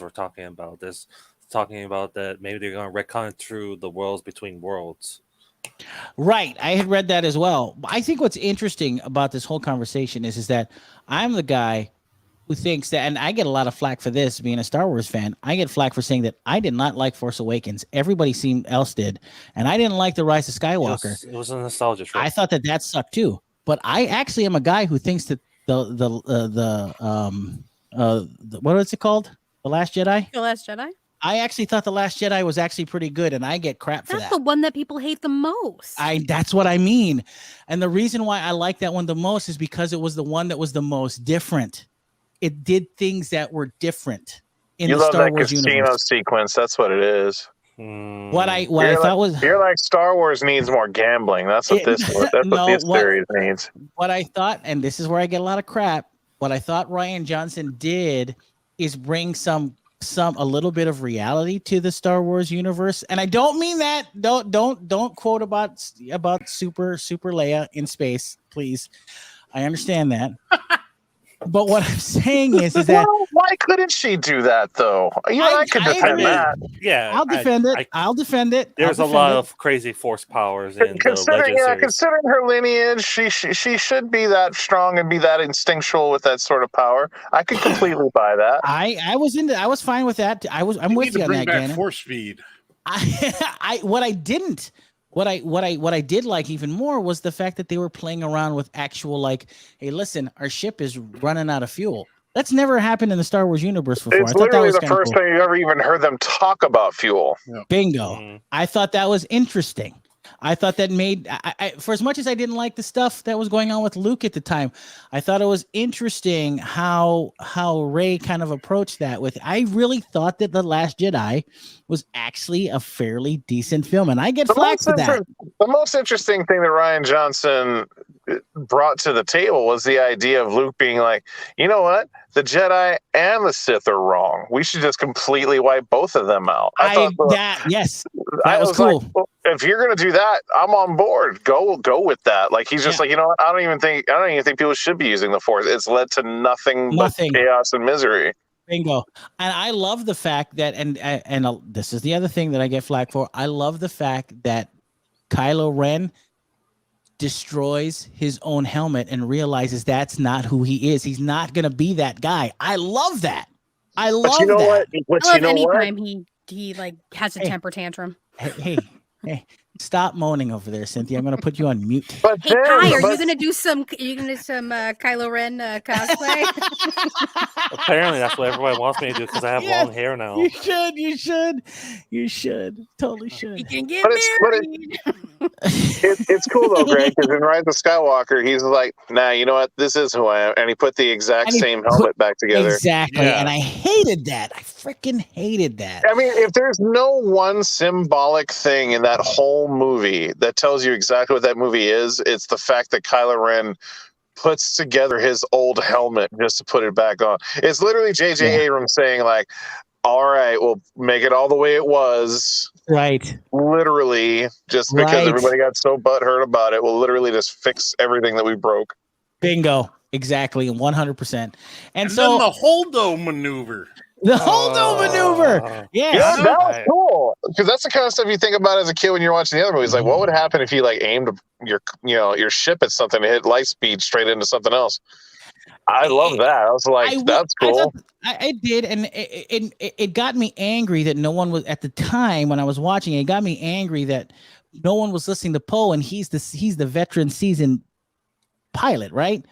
were talking about this, talking about that maybe they're going to retcon through the worlds between worlds. Right. I had read that as well. I think what's interesting about this whole conversation is that I'm the guy who thinks that, and I get a lot of flack for this being a Star Wars fan. I get flack for saying that I did not like Force Awakens. Everybody else did. And I didn't like The Rise of Skywalker. It was a nostalgia trip. I thought that sucked too. But I actually am a guy who thinks that the what is it called? The Last Jedi? The Last Jedi? I actually thought The Last Jedi was actually pretty good, and I get crap for that. That's the one that people hate the most. That's what I mean. And the reason why I like that one the most is because it was the one that was the most different. It did things that were different. in You the love Star that Wars casino universe. sequence. That's what it is. What I You're thought was you're like Star Wars needs more gambling. That's what It- That's no, what this what- series needs. what I thought, and this is where I get a lot of crap. What I thought Ryan Johnson did is bring a little bit of reality to the Star Wars universe, and I don't mean that. Don't quote about Super Leia in space, please. I understand that. But what I'm saying is that Well, why couldn't she do that though? I could defend agree. that. Yeah, I'll defend it. I'll defend it. There's a lot of crazy force powers in the Legend series. Considering her lineage, she should be that strong and be that instinctual with that sort of power. I could completely buy that. I was fine with that. I'm with you on that, Gannon. Force feed. What I did like even more was the fact that they were playing around with actual, like, hey, listen, our ship is running out of fuel. That's never happened in the Star Wars universe before. It's literally the first time you ever even heard them talk about fuel. Bingo. Mm. I thought that was interesting. I thought that made, for as much as I didn't like the stuff that was going on with Luke at the time, I thought it was interesting how Rey kind of approached that with. I really thought that The Last Jedi was actually a fairly decent film, and I get flack for that. The most interesting thing that Ryan Johnson brought to the table was the idea of Luke being like, you know what? The Jedi and the Sith are wrong. We should just completely wipe both of them out. That was cool. Like, well, if you're gonna do that, I'm on board. Go with that. Like he's just like, you know what? I don't even think people should be using the Force. It's led to nothing but chaos and misery. Bingo. And I love the fact that, and this is the other thing that I get flack for. I love the fact that Kylo Ren destroys his own helmet and realizes that's not who he is. He's not going to be that guy. I love that. I love that. I love anytime he like has a temper tantrum. Hey, stop moaning over there, Cynthia. I'm going to put you on mute. Hey, Kai, are you going to do some Kylo Ren cosplay? Apparently, that's what everybody wants me to do because I have long hair now. You should. Totally should. You can get married. It's cool though, Greg, because in Rise of Skywalker, he's like, nah, you know what? This is who I am. And he put the exact same helmet back together. Exactly. Yeah. And I hated that. I freaking hated that. I mean, if there's no one symbolic thing in that whole movie that tells you exactly what that movie is, it's the fact that Kylo Ren puts together his old helmet just to put it back on. It's literally J.J. Abrams saying, like, all right, we'll make it all the way it was. Right. Literally, just because everybody got so butthurt about it, we'll literally just fix everything that we broke. Bingo. Exactly. 100%. And so then the Holdo maneuver. The Holdo maneuver. Yeah, that was cool. Because that's the kind of stuff you think about as a kid when you're watching the other movies. Like, what would happen if you like aimed your ship at something and hit light speed straight into something else? I love that. I was like, that's cool. I did, and it got me angry that no one was at the time when I was watching it. It got me angry that no one was listening to Poe, and he's the veteran seasoned pilot, right?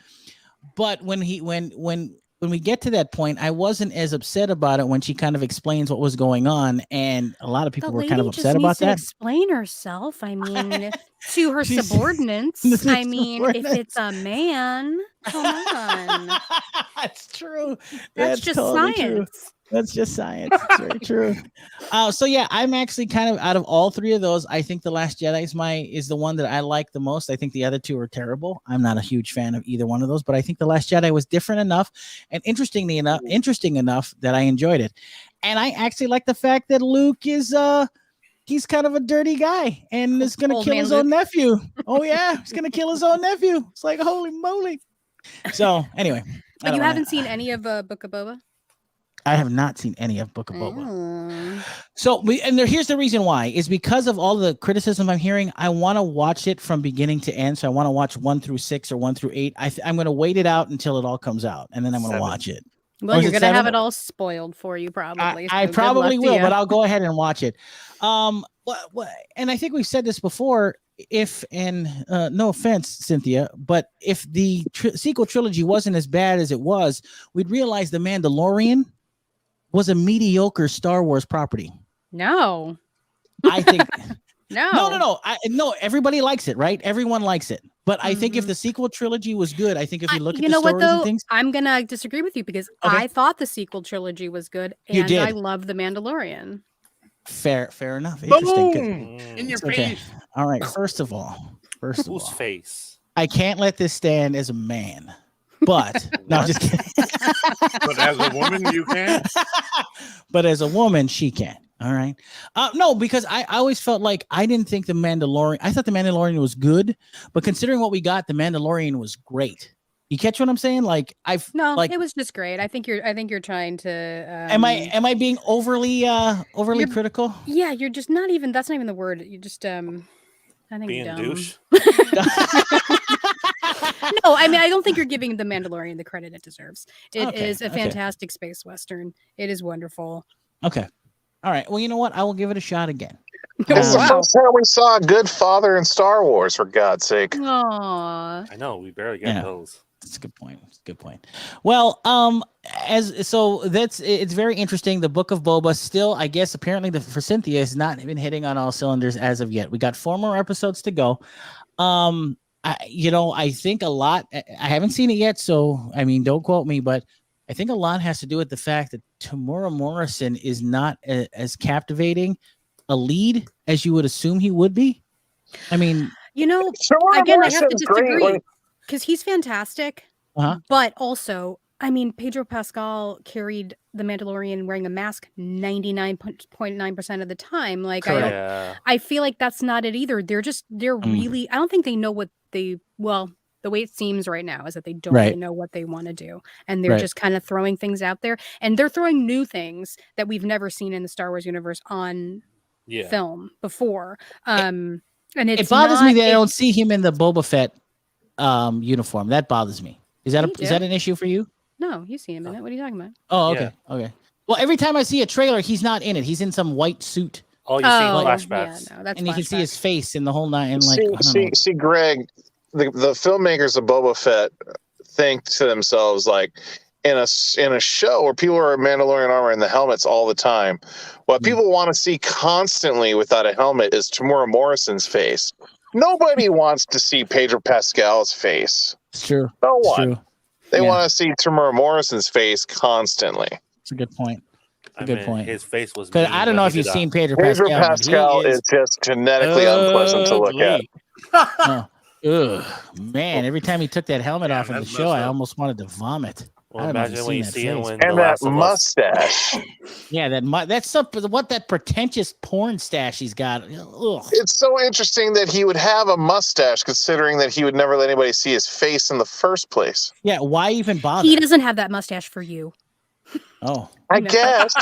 But when we get to that point, I wasn't as upset about it when she kind of explains what was going on, and a lot of people were kind of upset about that. Explain herself. I mean, to her subordinates. I mean, if it's a man, come on. That's true. That's just totally science. True. That's just science. It's very true. So yeah, I'm actually kind of out of all three of those. I think The Last Jedi is the one that I like the most. I think the other two are terrible. I'm not a huge fan of either one of those, but I think The Last Jedi was different enough and interesting enough that I enjoyed it. And I actually like the fact that Luke is he's kind of a dirty guy and is gonna kill his own nephew. Oh yeah, he's gonna kill his own nephew. It's like holy moly. So anyway, but you haven't seen any of Book of Boba? I have not seen any of Book of Boba. So here's the reason why is because of all the criticism I'm hearing. I want to watch it from beginning to end. So I want to watch 1 through 6 or 1 through 8. I'm going to wait it out until it all comes out, and then I'm going to watch it. Well, you're going to have it all spoiled for you, probably. I probably will, but I'll go ahead and watch it. And I think we've said this before. No offense, Cynthia, but if the sequel trilogy wasn't as bad as it was, we'd realize The Mandalorian was a mediocre Star Wars property. No, I think no. Everybody likes it, right? Everyone likes it. But I think if the sequel trilogy was good, I think if you look at you the know what stories and though, things, I'm gonna disagree with you because Okay. I thought the sequel trilogy was good, You and did. I love The Mandalorian. fair enough. Interesting. Good. Boom! In your Okay. face. All right. First of all, Whose face? I can't let this stand as a man. But no, I'm just kidding. But as a woman, you can. But as a woman, she can. All right. No, because I always felt like I didn't think I thought the Mandalorian was good, but considering what we got, the Mandalorian was great. You catch what I'm saying? Like It was just great. I think you're trying to. Am I being overly critical? Yeah, you're just not even. That's not even the word. You just I think Being dumb. douche. No, I mean I don't think you're giving the Mandalorian the credit it deserves. It is Okay, a fantastic space western. It is wonderful. Okay. All right. Well, you know what? I will give it a shot again. This is the Wow. first time we saw a good father in Star Wars, for God's sake. Aww. I know we barely get those. That's a good point. That's a good point. Well, it's very interesting. The Book of Boba still, I guess, apparently for Cynthia has not been hitting on all cylinders as of yet. We got 4 more episodes to go. I think a lot. I haven't seen it yet, so I mean, don't quote me, but I think a lot has to do with the fact that Temuera Morrison is not as captivating a lead as you would assume he would be. I mean, again, I have to disagree because he's fantastic, but also, I mean, Pedro Pascal carried the Mandalorian wearing a mask 99.9% of the time. Like, I feel like that's not it either. They're really, I don't think they know what the way it seems right now is that they don't really know what they want to do. And they're just kind of throwing things out there. And they're throwing new things that we've never seen in the Star Wars universe on film before. And it bothers me that I don't see him in the Boba Fett uniform. That bothers me. Is that an issue for you? No, you see him in it. What are you talking about? Oh, okay. Yeah. Okay. Well, every time I see a trailer, he's not in it. He's in some white suit. Oh, you see flashbacks. Yeah, no, that's and you can see his face in the whole night. And see, Greg, the filmmakers of Boba Fett think to themselves, like, in a show where people are in Mandalorian armor and the helmets all the time, what people want to see constantly without a helmet is Temuera Morrison's face. Nobody wants to see Pedro Pascal's face. It's true. No one. True. They want to see Temuera Morrison's face constantly. That's a good point. Point. His face was. Because I don't know if you've seen Pedro Pascal. Pedro Pascal is just genetically unpleasant to look at. Man, every time he took that helmet off in the show, I almost wanted to vomit. Well, imagine when you see him when and that mustache. Yeah, that's what that pretentious porn stash he's got. Ugh. It's so interesting that he would have a mustache, considering that he would never let anybody see his face in the first place. Yeah, why even bother? He doesn't have that mustache for you. Oh, I guess.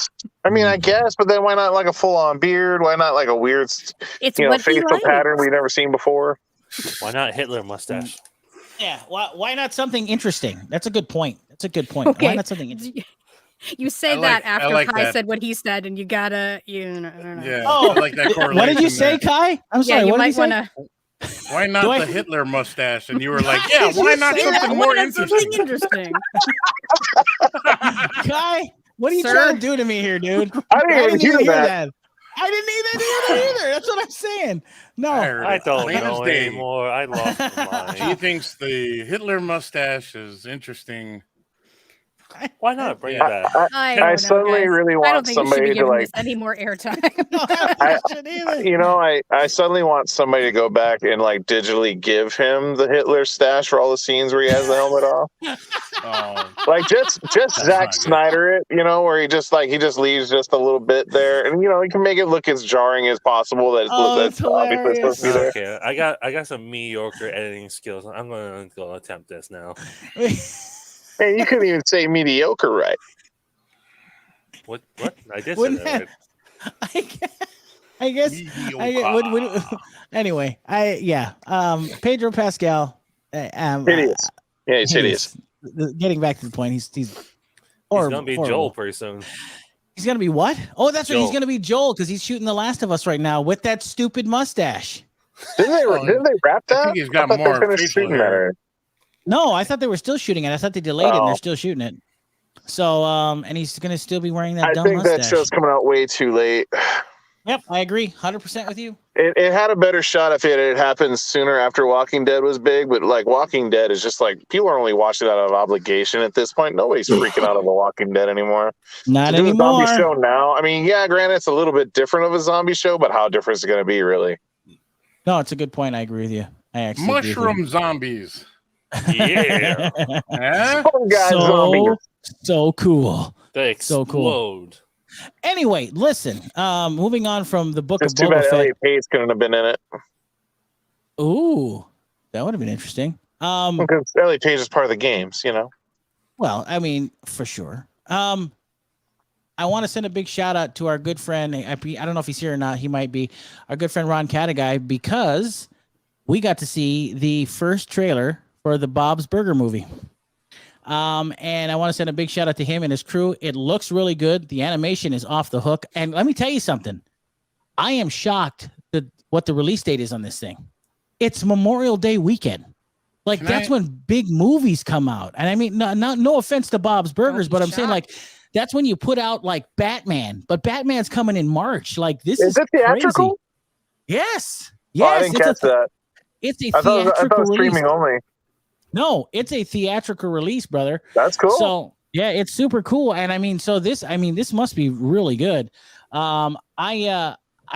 I guess, but then why not like a full-on beard? Why not like a weird, facial pattern we've never seen before? Why not Hitler mustache? Yeah, why not something interesting? That's a good point. Okay. Why not something interesting? You say that after Kai said what he said, and you gotta, I don't know. Yeah. Oh, I like that correlation. What did you say, Kai? I'm sorry. You what might want to. Why not the Hitler mustache? And you were like, yeah, why not something more interesting? Kai, what are you trying to do to me here, dude? I didn't even hear that. I didn't either. That's what I'm saying. No, I don't know anymore. I lost my mind. He thinks the Hitler mustache is interesting. Why not bring that? I suddenly really want somebody to like any more airtime. I suddenly want somebody to go back and like digitally give him the Hitler stash for all the scenes where he has the helmet off. Like just Zack Snyder it, where he just leaves just a little bit there, and he can make it look as jarring as possible. That's obviously supposed to be there. Okay, I got some mediocre editing skills. I'm going to go attempt this now. Hey, you couldn't even say mediocre, right? What? I did say that. I guess. Anyway, Pedro Pascal. Hideous. Yeah, he's hideous. Getting back to the point, he's gonna be Joel pretty soon. He's gonna be what? Oh, that's Joel. right. He's gonna be Joel because he's shooting The Last of Us right now with that stupid mustache. Didn't they wrap that? I think he's got more facial hair. No, I thought they were still shooting it. I thought they delayed it and they're still shooting it. So, and he's going to still be wearing that dumb mustache. I think that show's coming out way too late. Yep, I agree 100% with you. It had a better shot if it had happened sooner after Walking Dead was big, but like Walking Dead is just like people are only watching it out of obligation at this point. Nobody's freaking out of The Walking Dead anymore. Not to do anymore. a zombie show now, I mean, yeah, granted, it's a little bit different of a zombie show, but how different is it going to be, really? No, it's a good point. I agree with you. I actually Mushroom zombies. Yeah. Eh? So cool. They So cool. explode. Anyway, listen. Moving on from the book It's of too Boba bad Fett. Elliot Page couldn't have been in it. Ooh, that would have been interesting. Because Elliot Page is part of the games, you know. Well, I mean, for sure. I want to send a big shout out to our good friend. I don't know if he's here or not. He might be. Our good friend Ron Cataguy, because we got to see the first trailer for the Bob's Burger movie. And I want to send a big shout out to him and his crew. It looks really good. The animation is off the hook. And let me tell you something. I am shocked at what the release date is on this thing. It's Memorial Day weekend. Like that's when big movies come out. And I mean, no offense to Bob's Burgers, but I'm saying like that's when you put out like Batman. But Batman's coming in March. Like this is it theatrical? Crazy. Yes. Oh, I didn't catch that. It's a I thought it was release. streaming only. No, it's a theatrical release, brother. That's cool. So yeah, it's super cool. And I mean, this must be really good. I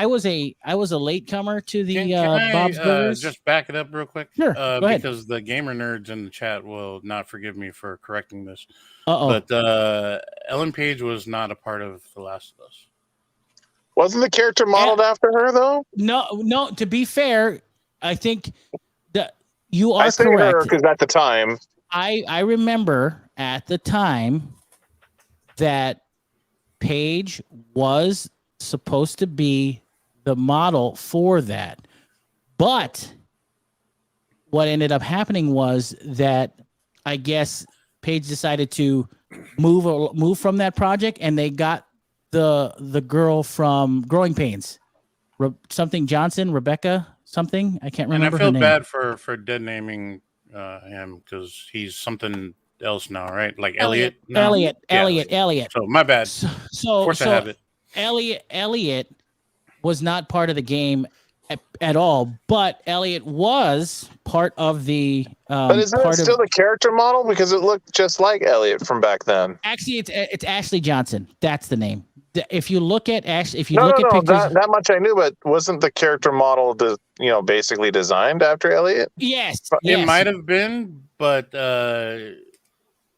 was a latecomer to the Bob's Burgers. Just back it up real quick. Sure, go ahead. Because the gamer nerds in the chat will not forgive me for correcting this. Uh-oh. But Ellen Page was not a part of The Last of Us. Wasn't the character modeled after her, though? No. To be fair, I think that you are correct. Because at the time, I remember at the time that Paige was supposed to be the model for that, but what ended up happening was that I guess Paige decided to move from that project, and they got the girl from Growing Pains, something Johnson, Rebecca something. I can't remember. And I feel her name. bad for dead naming him because he's something else now, right? Like Elliot. Elliot. So my bad. So of course I have it. Elliot was not part of the game at all, but Elliot was part of the. But isn't it still the character model because it looked just like Elliot from back then? Actually, it's Ashley Johnson. That's the name. If you look at Ashley, pictures, that much I knew, but wasn't the character model, basically designed after Elliot? Yes, it might have been, but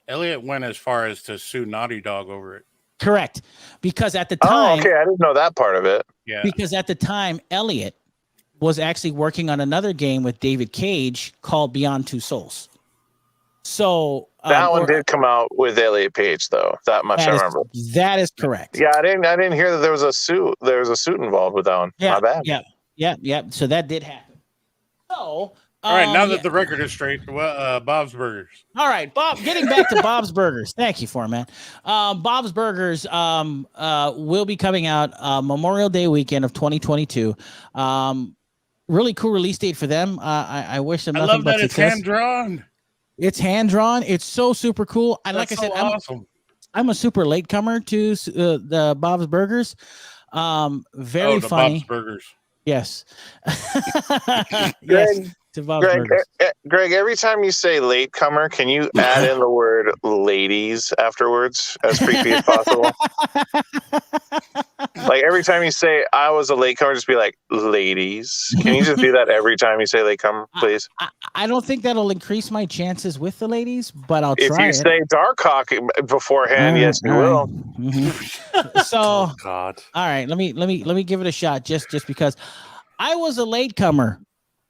Elliot went as far as to sue Naughty Dog over it. Correct, because at the time, I didn't know that part of it. Yeah, because at the time, Elliot was actually working on another game with David Cage called Beyond Two Souls. So that one did come out with Elliot Page, though. That much I remember. That is correct. Yeah, I didn't hear that there was a suit. There was a suit involved with that one. Yeah, my bad. Yeah. So that did happen. So. All right, now that the record is straight, Bob's Burgers. All right, Bob. Getting back to Bob's Burgers. Thank you, Phormat. Bob's Burgers will be coming out Memorial Day weekend of 2022. Really cool release date for them. I wish them nothing but success. I love that it's hand drawn. It's hand drawn. It's so super cool. And like I said, awesome. I'm a super latecomer to the Bob's Burgers. Very funny. Bob's Burgers. Yes. Yes. To Bob's Burgers. Greg, every time you say latecomer, can you add in the word ladies afterwards as freaky as possible? Like every time you say I was a latecomer, just be like ladies. Can you just do that every time you say latecomer, please? I don't think that'll increase my chances with the ladies, but I'll if try it. If you say Darkhawk beforehand, yes, you will. Mm-hmm. So, oh, God. All right, let me give it a shot just because I was a latecomer,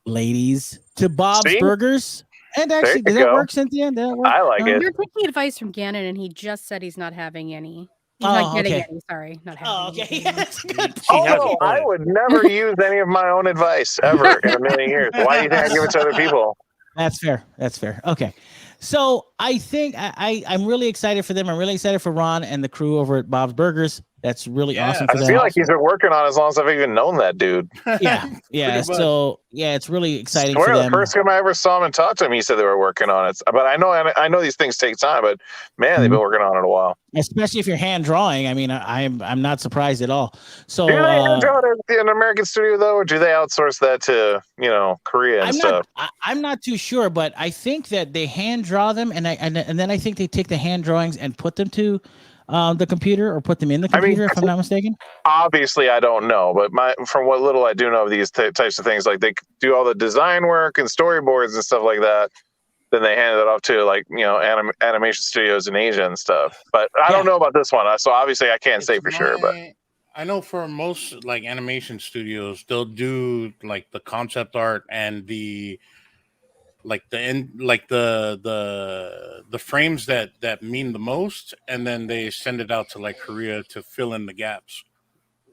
ladies, to Bob's Burgers. And actually, did that work, Cynthia? Did that work? I like it. You're taking advice from Gannon, and he just said he's not having any. He's not getting any. Sorry, not having any. I would never use any of my own advice ever in a million years. Why do you think I give it to other people? That's fair. Okay. So I think I'm really excited for them. I'm really excited for Ron and the crew over at Bob's Burgers. That's really Yeah, awesome for I them. feel like he's been working on it as long as I've even known that dude. Yeah, yeah. Pretty much. So yeah, it's really exciting Swear, for the them. first time I ever saw him and talked to him, he said they were working on it. But I know these things take time. But man, they've been working on it a while. Especially if you're hand drawing. I mean, I'm not surprised at all. So Do they hand draw it in an American studio though, or do they outsource that to Korea and stuff? I'm not too sure, but I think that they hand draw them, and then I think they take the hand drawings and put them to the computer, or put them in the computer, if I'm not mistaken. Obviously, I don't know, but from what little I do know of these types of things, like they do all the design work and storyboards and stuff like that. Then they hand it off to animation studios in Asia and stuff. But I don't know about this one, so obviously I can't say for sure. But I know for most like animation studios, they'll do like the concept art and the frames that mean the most, and then they send it out to like Korea to fill in the gaps.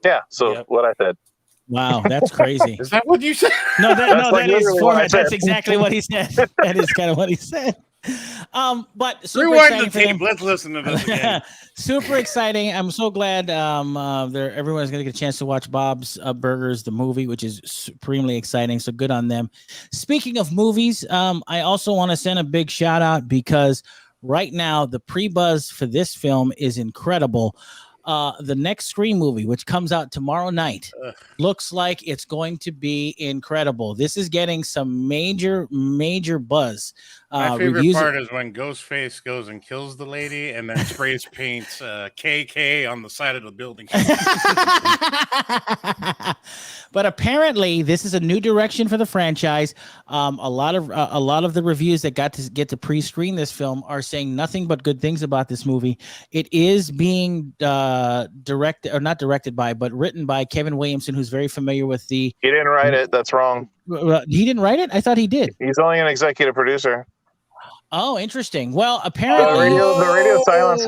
Yeah. So what I said. Wow, that's crazy. Is that what you said? No, that is Phormat. That's said. exactly what he said. That is kind of what he said. But super Rewind exciting the for tape. them. Let's listen to this again. Super exciting. I'm so glad everyone's going to get a chance to watch Bob's Burgers, the movie, which is supremely exciting. So good on them. Speaking of movies, I also want to send a big shout out because right now the pre-buzz for this film is incredible. The next Scream movie, which comes out tomorrow night, looks like it's going to be incredible. This is getting some major buzz. My favorite part is when Ghostface goes and kills the lady and then sprays paints KK on the side of the building. But apparently, this is a new direction for the franchise. A lot of the reviews that got to pre-screen this film are saying nothing but good things about this movie. It is being directed, or not directed by, but written by Kevin Williamson, who's very familiar with the. He didn't write it. That's wrong. He didn't write it? I thought he did. He's only an executive producer. Oh, interesting. Well, apparently, the radio silence.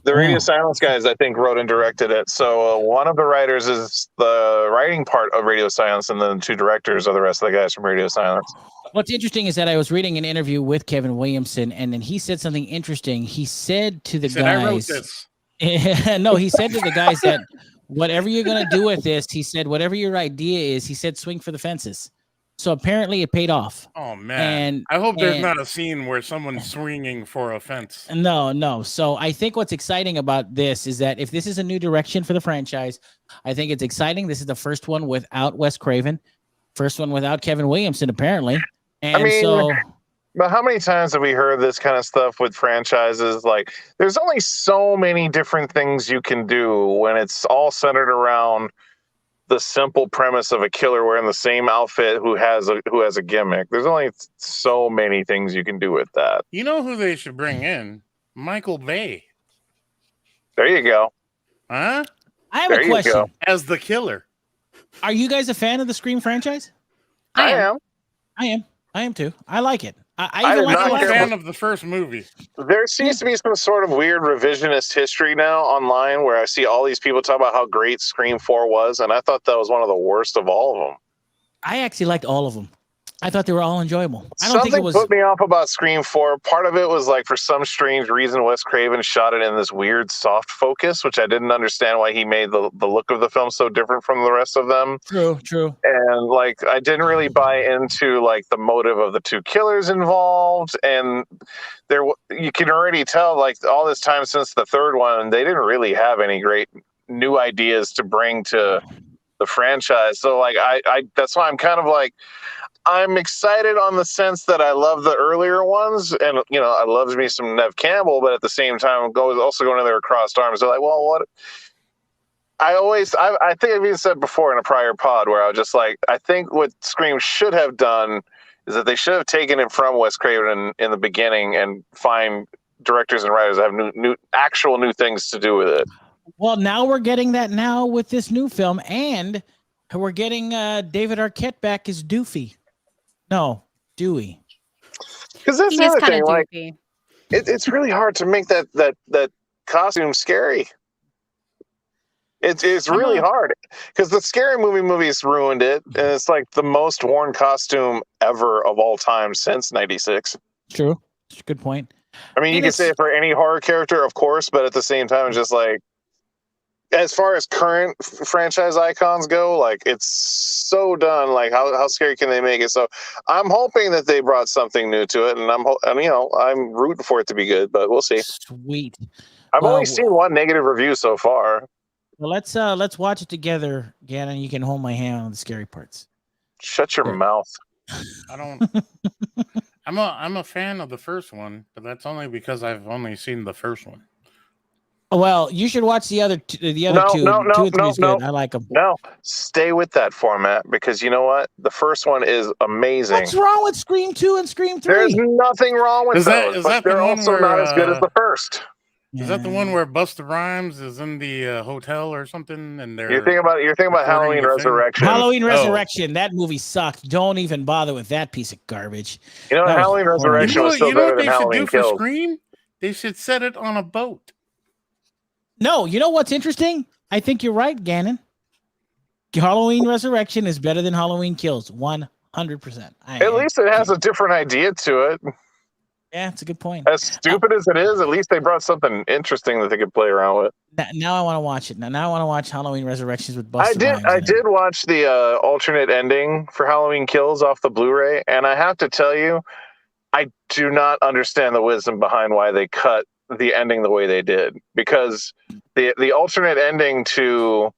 The Radio Silence guys, I think, wrote and directed it. So one of the writers is the writing part of Radio Silence, and then two directors are the rest of the guys from Radio Silence. What's interesting is that I was reading an interview with Kevin Williamson, and then he said something interesting. He said to the guys, I wrote this. No, he said to the guys that whatever you're going to do with this, he said, whatever your idea is, he said, swing for the fences. So apparently it paid off. Oh, man. And I hope there's not a scene where someone's swinging for a fence. No. So I think what's exciting about this is that if this is a new direction for the franchise, I think it's exciting. This is the first one without Wes Craven, first one without Kevin Williamson, apparently. And but how many times have we heard this kind of stuff with franchises? Like, there's only so many different things you can do when it's all centered around the simple premise of a killer wearing the same outfit who has a gimmick. There's only so many things you can do with that. You know who they should bring in? Michael Bay. There you go. Huh? I have a question. As the killer. Are you guys a fan of the Scream franchise? I am too. I like it. I'm a fan of the first movie. There seems to be some sort of weird revisionist history now online where I see all these people talk about how great Scream 4 was, and I thought that was one of the worst of all of them. I actually liked all of them. I thought they were all enjoyable. Something put me off about Scream 4. Part of it was like, for some strange reason, Wes Craven shot it in this weird soft focus, which I didn't understand why he made the look of the film so different from the rest of them. True. And like, I didn't really buy into like the motive of the two killers involved. And you can already tell, like, all this time since the third one, they didn't really have any great new ideas to bring to the franchise. So like, I that's why I'm kind of like, I'm excited on the sense that I love the earlier ones, and I love me some Nev Campbell, but at the same time, also going in there with crossed arms. They're like, well, what? I think I've even said before in a prior pod where I was just like, I think what Scream should have done is that they should have taken it from Wes Craven in the beginning and find directors and writers that have new things to do with it. Well, now we're getting that now with this new film, and we're getting David Arquette back as Doofy. No, Dewey. Because that's the other thing. Like, it's really hard to make that costume scary. It's really hard because the Scary Movie movies ruined it, and it's like the most worn costume ever of all time since '96. True, it's a good point. I mean, you can say it for any horror character, of course, but at the same time, it's just like, as far as current franchise icons go, like, it's so done. Like, how scary can they make it? So I'm hoping that they brought something new to it, and I'm rooting for it to be good, but we'll see. Sweet. I've only seen one negative review so far. Well, let's watch it together, Gannon. You can hold my hand on the scary parts. Shut your mouth. I don't. I'm a fan of the first one, but that's only because I've only seen the first one. Well, you should watch the other two. No, I like them. No, stay with that format, because you know what? The first one is amazing. What's wrong with Scream 2 and Scream 3? There's nothing wrong with those, but they're also not as good as the first. Is that the one where Busta Rhymes is in the hotel or something? And you're thinking about Halloween Resurrection. Halloween Resurrection. That movie sucked. Don't even bother with that piece of garbage. You know, Halloween Resurrection was still better than Halloween Kills. For Scream? They should set it on a boat. No, you know what's interesting? I think you're right, Gannon. Halloween Resurrection is better than Halloween Kills, 100%. At least it has a different idea to it. Yeah, it's a good point. As stupid as it is, at least they brought something interesting that they could play around with. Now I want to watch it. Now I want to watch Halloween Resurrections with Busta Rhymes. I did watch the alternate ending for Halloween Kills off the Blu-ray, and I have to tell you, I do not understand the wisdom behind why they cut the ending the way they did, because the alternate ending to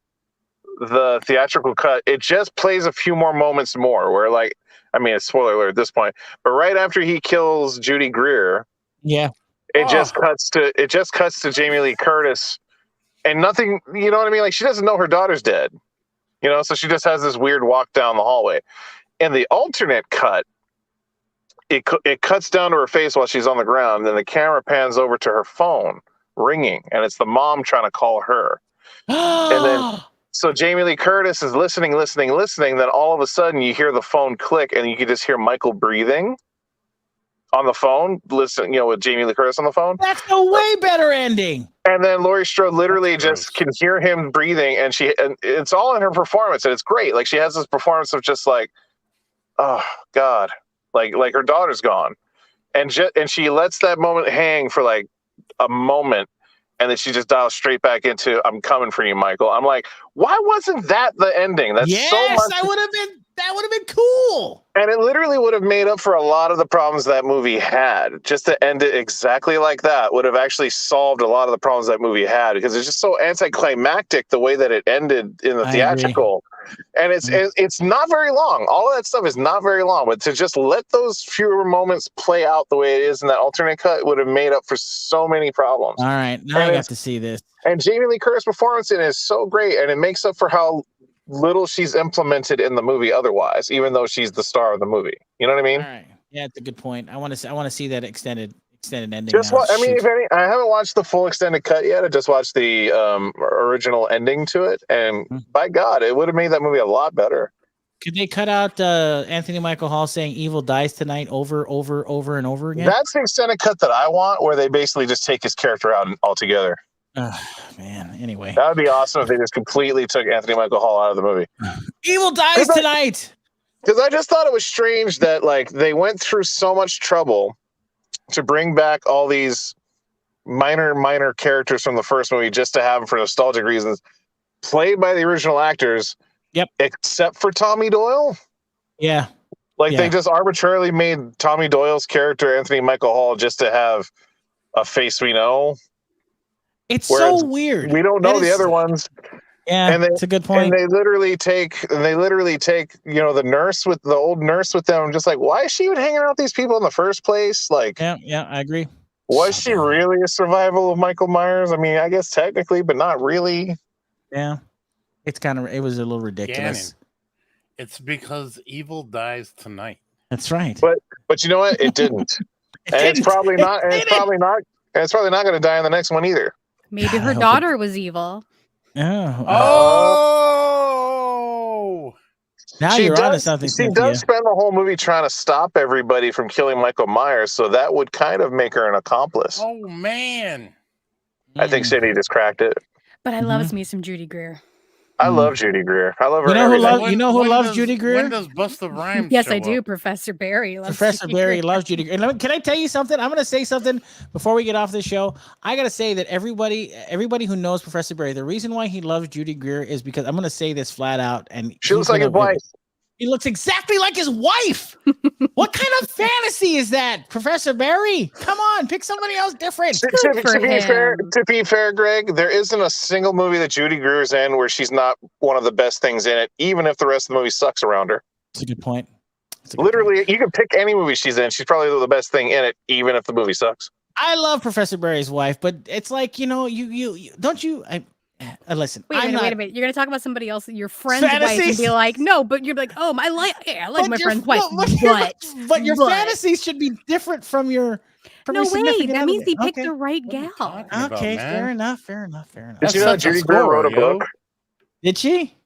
the theatrical cut, it just plays a few more moments more where, like, I mean, it's spoiler alert at this point, but right after he kills Judy Greer, it just cuts to Jamie Lee Curtis, and nothing, you know what I mean? Like, she doesn't know her daughter's dead, you know, so she just has this weird walk down the hallway. In the alternate cut, it cuts down to her face while she's on the ground, and then the camera pans over to her phone ringing, and it's the mom trying to call her. And then so Jamie Lee Curtis is listening. Then all of a sudden you hear the phone click, and you can just hear Michael breathing on the phone. Listen, you know, with Jamie Lee Curtis on the phone. That's a way better ending. And then Laurie Strode literally just can hear him breathing, and it's all in her performance, and it's great. Like, she has this performance of just like, oh God. Like her daughter's gone, and she lets that moment hang for like a moment, and then she just dials straight back into "I'm coming for you, Michael." I'm like, why wasn't that the ending? That's so much. That would have been cool. And it literally would have made up for a lot of the problems that movie had. Just to end it exactly like that would have actually solved a lot of the problems that movie had, because it's just so anticlimactic the way that it ended in the theatrical. And it's not very long. All of that stuff is not very long, but to just let those fewer moments play out the way it is in that alternate cut would have made up for so many problems. All right, now I got to see this. And Jamie Lee Curtis' performance in it is so great, and it makes up for how little she's implemented in the movie otherwise, even though she's the star of the movie. You know what I mean? All right. Yeah, it's a good point. I want to see that extended ending. I haven't watched the full extended cut yet. I just watched the original ending to it, and by God, it would have made that movie a lot better. Could they cut out Anthony Michael Hall saying "Evil dies tonight" over and over again? That's the extended cut that I want, where they basically just take his character out altogether. Man. Anyway, that would be awesome if they just completely took Anthony Michael Hall out of the movie. Evil dies tonight. Because I just thought it was strange that, like, they went through so much trouble to bring back all these minor characters from the first movie just to have them for nostalgic reasons, played by the original actors. Yep. Except for Tommy Doyle. Yeah. They just arbitrarily made Tommy Doyle's character Anthony Michael Hall just to have a face we know. It's so weird. We don't know the other ones. Yeah, that's a good point. And they literally take, you know, the old nurse with them. Just like, why is she even hanging out with these people in the first place? Like, yeah, I agree. Was she really a survival of Michael Myers? I mean, I guess technically, but not really. Yeah, it was a little ridiculous. Gannon, it's because evil dies tonight. That's right. But you know what? It didn't. It's probably not going to die in the next one either. Maybe her daughter was evil. Oh! Now you're onto something. She does spend the whole movie trying to stop everybody from killing Michael Myers, so that would kind of make her an accomplice. Oh, man. I think Cindy just cracked it. But I loves me some Judy Greer. I love Judy Greer. I love her. You know who loves Judy Greer? When does Busta Rhymes? Yes, show I do. up? Professor Barry loves Professor Judy Barry Greer. loves Judy Greer. And can I tell you something? I'm going to say something before we get off this show. I got to say that everybody who knows Professor Barry, the reason why he loves Judy Greer is because I'm going to say this flat out. And she looks like his wife. He looks exactly like his wife. What kind of fantasy is that, Professor Barry? Come on, pick somebody else different. To be fair, Greg, there isn't a single movie that Judy Greer's in where she's not one of the best things in it, even if the rest of the movie sucks around her. That's a good point. Literally, you can pick any movie she's in. She's probably the best thing in it, even if the movie sucks. I love Professor Barry's wife, but it's like, you know, you don't you. Listen. Wait a minute. You're gonna talk about somebody else, your friend's wife, and be like, no, but you're like, oh, I like my friend's wife, but your fantasies should be different from your. No way. That means he picked the right gal. Okay, fair enough. Did you know Judy Greer wrote a book? Did she?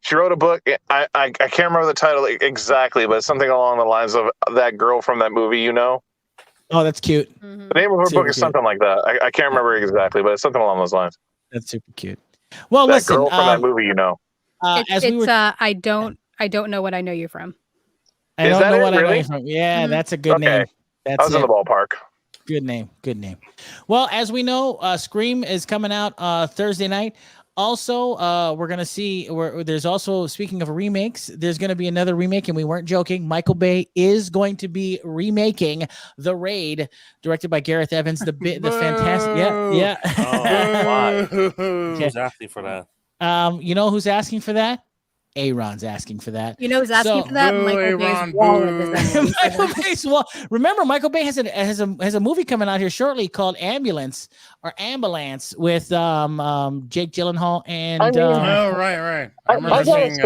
She wrote a book. I can't remember the title exactly, but it's something along the lines of that girl from that movie. You know. Oh, that's cute. Mm-hmm. The name of her book is something like that. I can't remember exactly, but it's something along those lines. That's super cute. Well, that listen, girl from that movie, you know. I don't know what I know you from. I don't know what I know you from. Yeah, that's a good name. I was in the ballpark. Good name. Well, as we know, Scream is coming out Thursday night. Also, we're gonna see. There's also, speaking of remakes, there's gonna be another remake, and we weren't joking. Michael Bay is going to be remaking The Raid, directed by Gareth Evans. The fantastic, yeah. Oh, why? Who's asking for that? You know who's asking for that? Aron's asking for that. You know who's asking for that? Michael Bay's wallet. Michael Bay's wallet. Remember, Michael Bay has a movie coming out here shortly called Ambulance with Jake Gyllenhaal and. Right. I remember seeing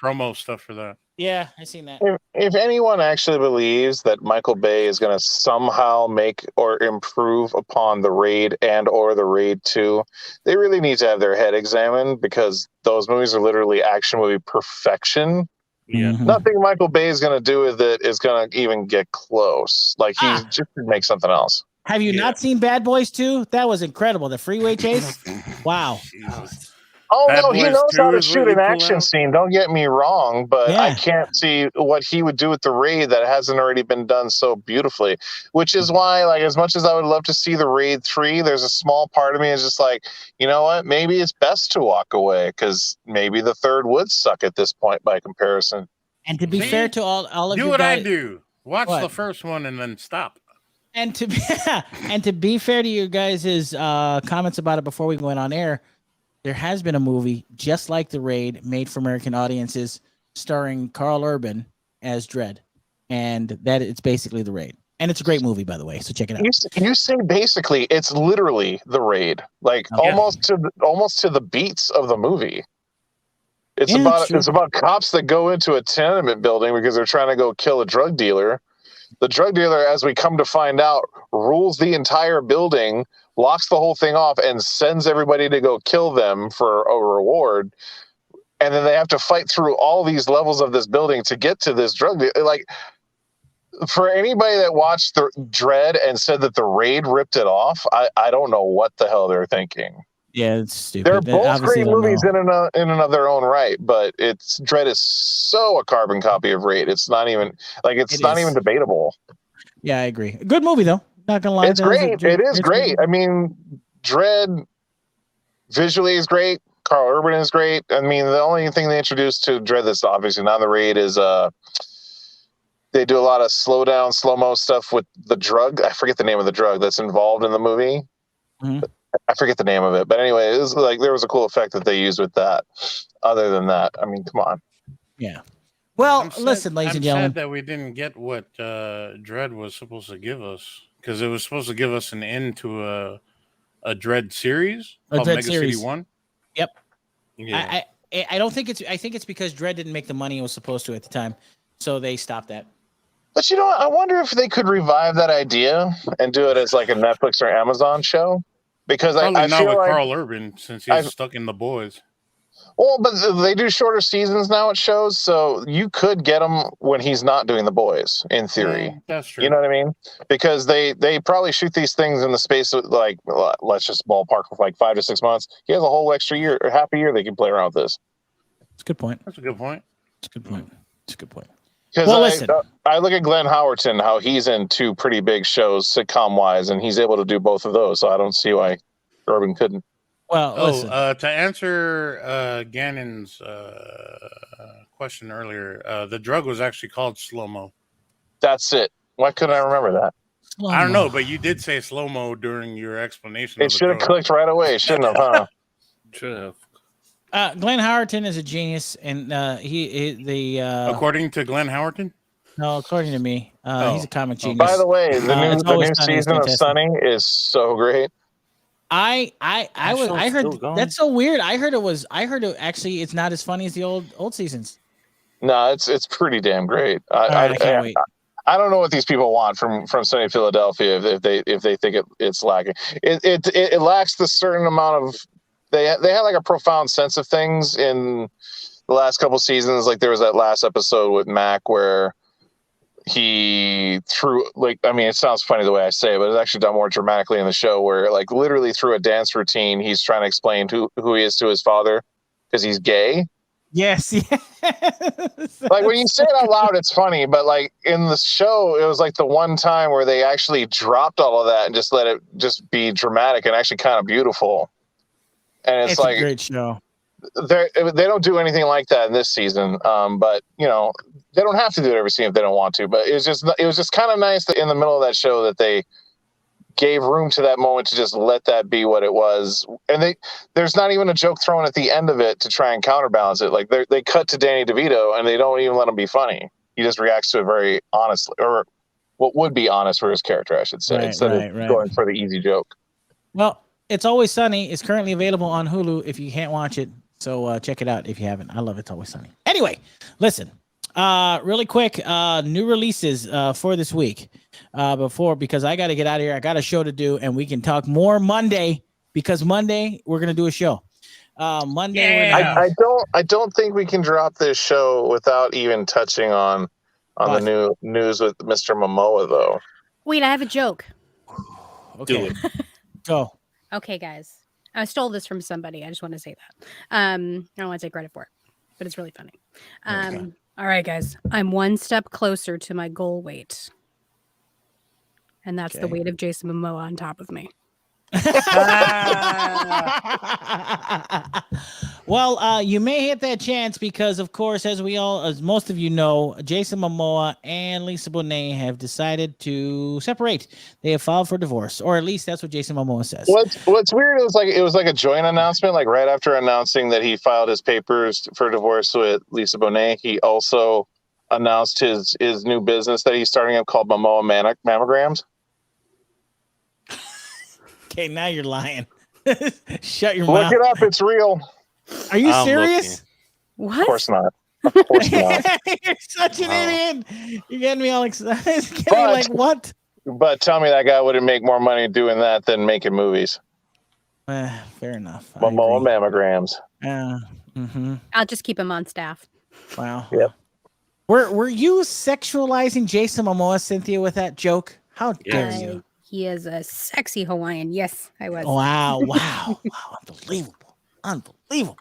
promo stuff for that. Yeah, I seen that. If anyone actually believes that Michael Bay is going to somehow make or improve upon The Raid and or The Raid 2, they really need to have their head examined, because those movies are literally action movie perfection. Yeah. Mm-hmm. Nothing Michael Bay is going to do with it is going to even get close. Like, he's just going to make something else. Have you not seen Bad Boys 2? That was incredible. The freeway chase. Wow. Oh, Bad no, he Boys knows 2 how to is shoot really an action scene. Don't get me wrong, but I can't see what he would do with The Raid that hasn't already been done so beautifully, which is why, like, as much as I would love to see The Raid 3, there's a small part of me is just like, you know what? Maybe it's best to walk away, because maybe the third would suck at this point by comparison. And to be fair to all of you guys, do what I do. Watch the first one and then stop. And to be fair to you guys' comments about it before we went on air, there has been a movie just like The Raid, made for American audiences, starring Carl Urban as Dredd, and that it's basically The Raid, and it's a great movie, by the way. So check it out. You say basically, it's literally The Raid, like almost to the beats of the movie. It's about cops that go into a tenement building because they're trying to go kill a drug dealer. The drug dealer, as we come to find out, rules the entire building, locks the whole thing off, and sends everybody to go kill them for a reward. And then they have to fight through all these levels of this building to get to this drug dealer. Like, for anybody that watched the Dredd and said that The Raid ripped it off, I don't know what the hell they're thinking. Yeah, it's stupid. They're both great movies in their own right, but Dredd is so a carbon copy of Raid. It's not even even debatable. Yeah, I agree. Good movie though. Not gonna lie, it's great. It is great. I mean, Dredd visually is great. Carl Urban is great. I mean, the only thing they introduced to Dredd that's obviously not in The Raid is they do a lot of slow-mo stuff with the drug. I forget the name of the drug that's involved in the movie. Mm-hmm. I forget the name of it, but anyway, it was like there was a cool effect that they used with that. Other than that, I mean, come on. Yeah. Well, listen, ladies and gentlemen, sad that we didn't get what Dredd was supposed to give us, because it was supposed to give us an end to a Dredd series called Mega City 1. Yep. Yeah. I don't think it's. I think it's because Dredd didn't make the money it was supposed to at the time, so they stopped that. But you know, I wonder if they could revive that idea and do it as like a Netflix or Amazon show. Because Probably I not feel with like Carl Urban, since he's stuck in The Boys. Well, but they do shorter seasons now at shows, so you could get him when he's not doing The Boys, in theory. That's true. You know what I mean? Because they probably shoot these things in the space of, like, let's just ballpark for like 5 to 6 months. He has a whole extra year, or half a year they can play around with this. It's a good point. That's a good point. It's a good point. It's a good point. Because Well, listen. I look at Glenn Howerton, how he's in 2 pretty big shows, sitcom-wise, and he's able to do both of those, so I don't see why Urban couldn't. Well, listen. To answer Gannon's question earlier, the drug was actually called slow-mo. That's it. Why couldn't I remember that? I don't know, but you did say slow-mo during your explanation. It should have clicked right away, shouldn't have, huh? Should have. Glenn Howerton is a genius, and according to Glenn Howerton? No, according to me, he's a comic genius. By the way, the new Sunny season of Sunny is so great. I heard that's so weird. I heard it actually it's not as funny as the old seasons. No, it's pretty damn great. I can't wait. I don't know what these people want from Sunny Philadelphia if they think it's lacking. It lacks the certain amount of they had like a profound sense of things in the last couple seasons. Like there was that last episode with Mac where he threw it sounds funny the way I say it, but it's actually done more dramatically in the show where like literally through a dance routine he's trying to explain who he is to his father because he's gay. Yes. Like when you say it out loud it's funny, but like in the show it was like the one time where they actually dropped all of that and just let it just be dramatic and actually kind of beautiful. And it's like a great show. They don't do anything like that in this season, but you know they don't have to do it every scene if they don't want to. But it was just kind of nice that in the middle of that show that they gave room to that moment to just let that be what it was. And there's not even a joke thrown at the end of it to try and counterbalance it. Like they cut to Danny DeVito and they don't even let him be funny. He just reacts to it very honestly, or what would be honest for his character, I should say, instead of going for the easy joke. Well, It's Always Sunny is currently available on Hulu if you can't watch it. So check it out if you haven't. I love It's Always Sunny. Anyway, listen, really quick, new releases for this week. Because I got to get out of here. I got a show to do, and we can talk more Monday because Monday we're gonna do a show. Monday, I don't think we can drop this show without even touching on the new news with Mr. Momoa, though. Wait, I have a joke. Okay, do it. Go. Okay, guys. I stole this from somebody. I just want to say that. I don't want to take credit for it, but it's really funny. All right, guys. I'm one step closer to my goal weight. And that's the weight of Jason Momoa on top of me. Well, you may hit that chance because, of course, as most of you know, Jason Momoa and Lisa Bonet have decided to separate. They have filed for divorce, or at least that's what Jason Momoa says. What's weird is it was like a joint announcement. Like right after announcing that he filed his papers for divorce with Lisa Bonet, he also announced his new business that he's starting up called Momoa Mammograms. Okay, now you're lying. Shut your mouth. Look it up. It's real. Are you serious? What? Of course not. Of course not. You're such an idiot. You're getting me all excited. Like what? But tell me that guy wouldn't make more money doing that than making movies. Fair enough. Momoa Mammograms. I'll just keep him on staff. Wow. Yep. Were you sexualizing Jason Momoa, Cynthia, with that joke? How dare you? He is a sexy Hawaiian. Yes, I was. Wow. Unbelievable.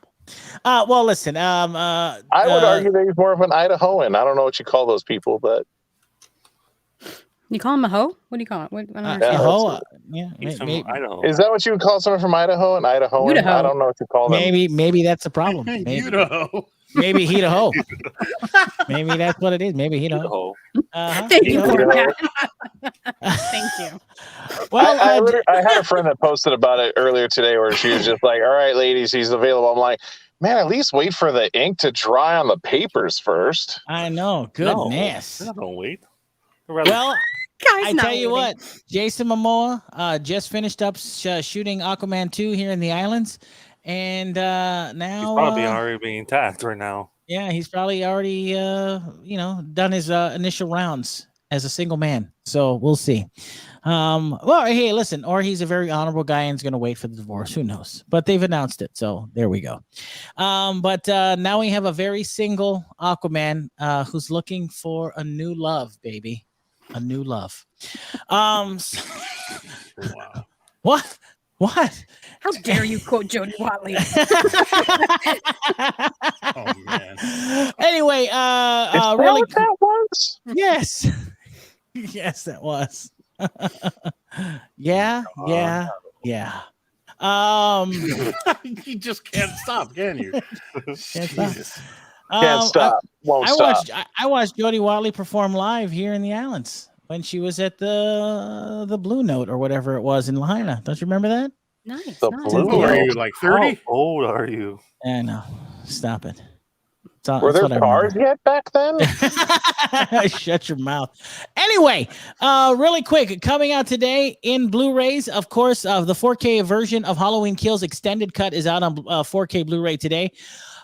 Well, listen. I would argue that he's more of an Idahoan. I don't know what you call those people, but you call him a hoe? What do you call it? He's from Idaho. Is that what you would call someone from Idaho? An Idahoan? Idaho. I don't know what you call them. Maybe that's the problem. Maybe he the hoe. Maybe that's what it is. Maybe he the hoe. Thank you for that. Thank you. Well, I had a friend that posted about it earlier today where she was just like, all right, ladies, he's available. I'm like, man, at least wait for the ink to dry on the papers first. I know. Goodness. They're not going to wait. Well, I tell you what, Jason Momoa just finished up shooting Aquaman 2 here in the islands. And now he's probably already being tagged right now. Yeah, he's probably already done his initial rounds as a single man. So we'll see. Well, hey, listen, or he's a very honorable guy and is going to wait for the divorce. Who knows? But they've announced it. So there we go. But now we have a very single Aquaman who's looking for a new love, baby. A new love. Wow. What? How dare you quote Jodie Watley? Oh man. Anyway, Is that really, what that was? yes. Yes, that was. Yeah. You just can't stop, can you? Can't stop. Jesus. Can't stop. Won't stop. I watched Jodie Watley perform live here in the Islands when she was at the Blue Note or whatever it was in Lahaina. Don't you remember that? Nice. The nice. blue What are you, like 30? How old are you? I know. Stop it. Were there cars yet back then? Shut your mouth. Anyway, really quick, coming out today in Blu-rays, of course, the 4K version of Halloween Kills Extended Cut is out on 4K Blu-ray today.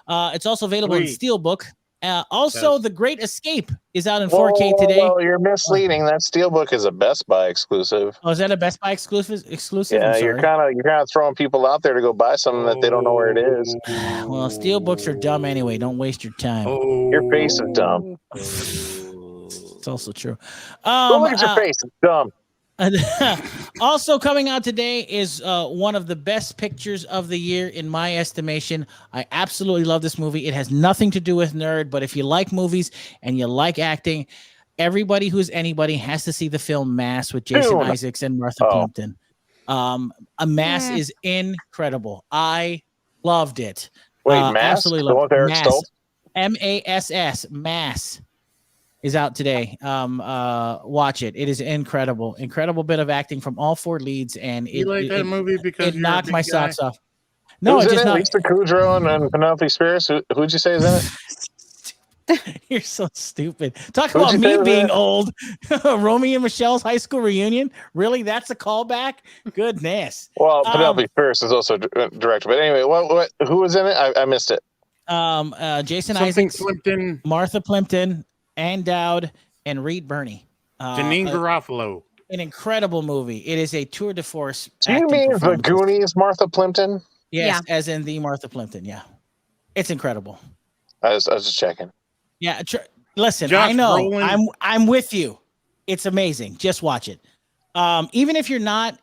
It's also available in Steelbook. Also, Yes. The Great Escape is out in 4K today. Well, you're misleading. That Steelbook is a Best Buy exclusive. Oh, is that a Best Buy exclusive? Yeah, you're kind of throwing people out there to go buy something that they don't know where it is. Well, Steelbooks are dumb anyway. Don't waste your time. Oh. Your face is dumb. It's also true. Don't look at your face. It's dumb. Also coming out today is one of the best pictures of the year in my estimation. I absolutely love this movie. It has nothing to do with nerd, but if you like movies and you like acting, everybody who's anybody has to see the film Mass with Jason Dune. Isaacs and Martha Plimpton. A Mass is incredible. I loved it. Wait, Mass? Absolutely The one loved with it. Eric Mass. Stoltz? Mass. Mass is out today. Watch it. It is incredible. Incredible bit of acting from all four leads, and You like that movie because it you're a knocked big my guy? socks off. No, Who's it in just it? not. Lisa Kudrow and Penelope Spears. Who'd you say is in it? You're so stupid. Talk Who'd about you me say was being in it? old. Romy and Michelle's high school reunion. Really? That's a callback? Goodness. Well, Penelope Spears is also director. But anyway, what? Who was in it? I missed it. Jason Something Isaacs, Plimpton, Martha Plimpton, Ann Dowd, and Reed Birney. Janine Garofalo. An incredible movie. It is a tour de force. Do you acting mean the performance. Goonies, Martha Plimpton? Yes, as in the Martha Plimpton. Yeah, it's incredible. I was just checking. Yeah, listen, Josh I know. Brolin. I'm with you. It's amazing. Just watch it. Even if you're not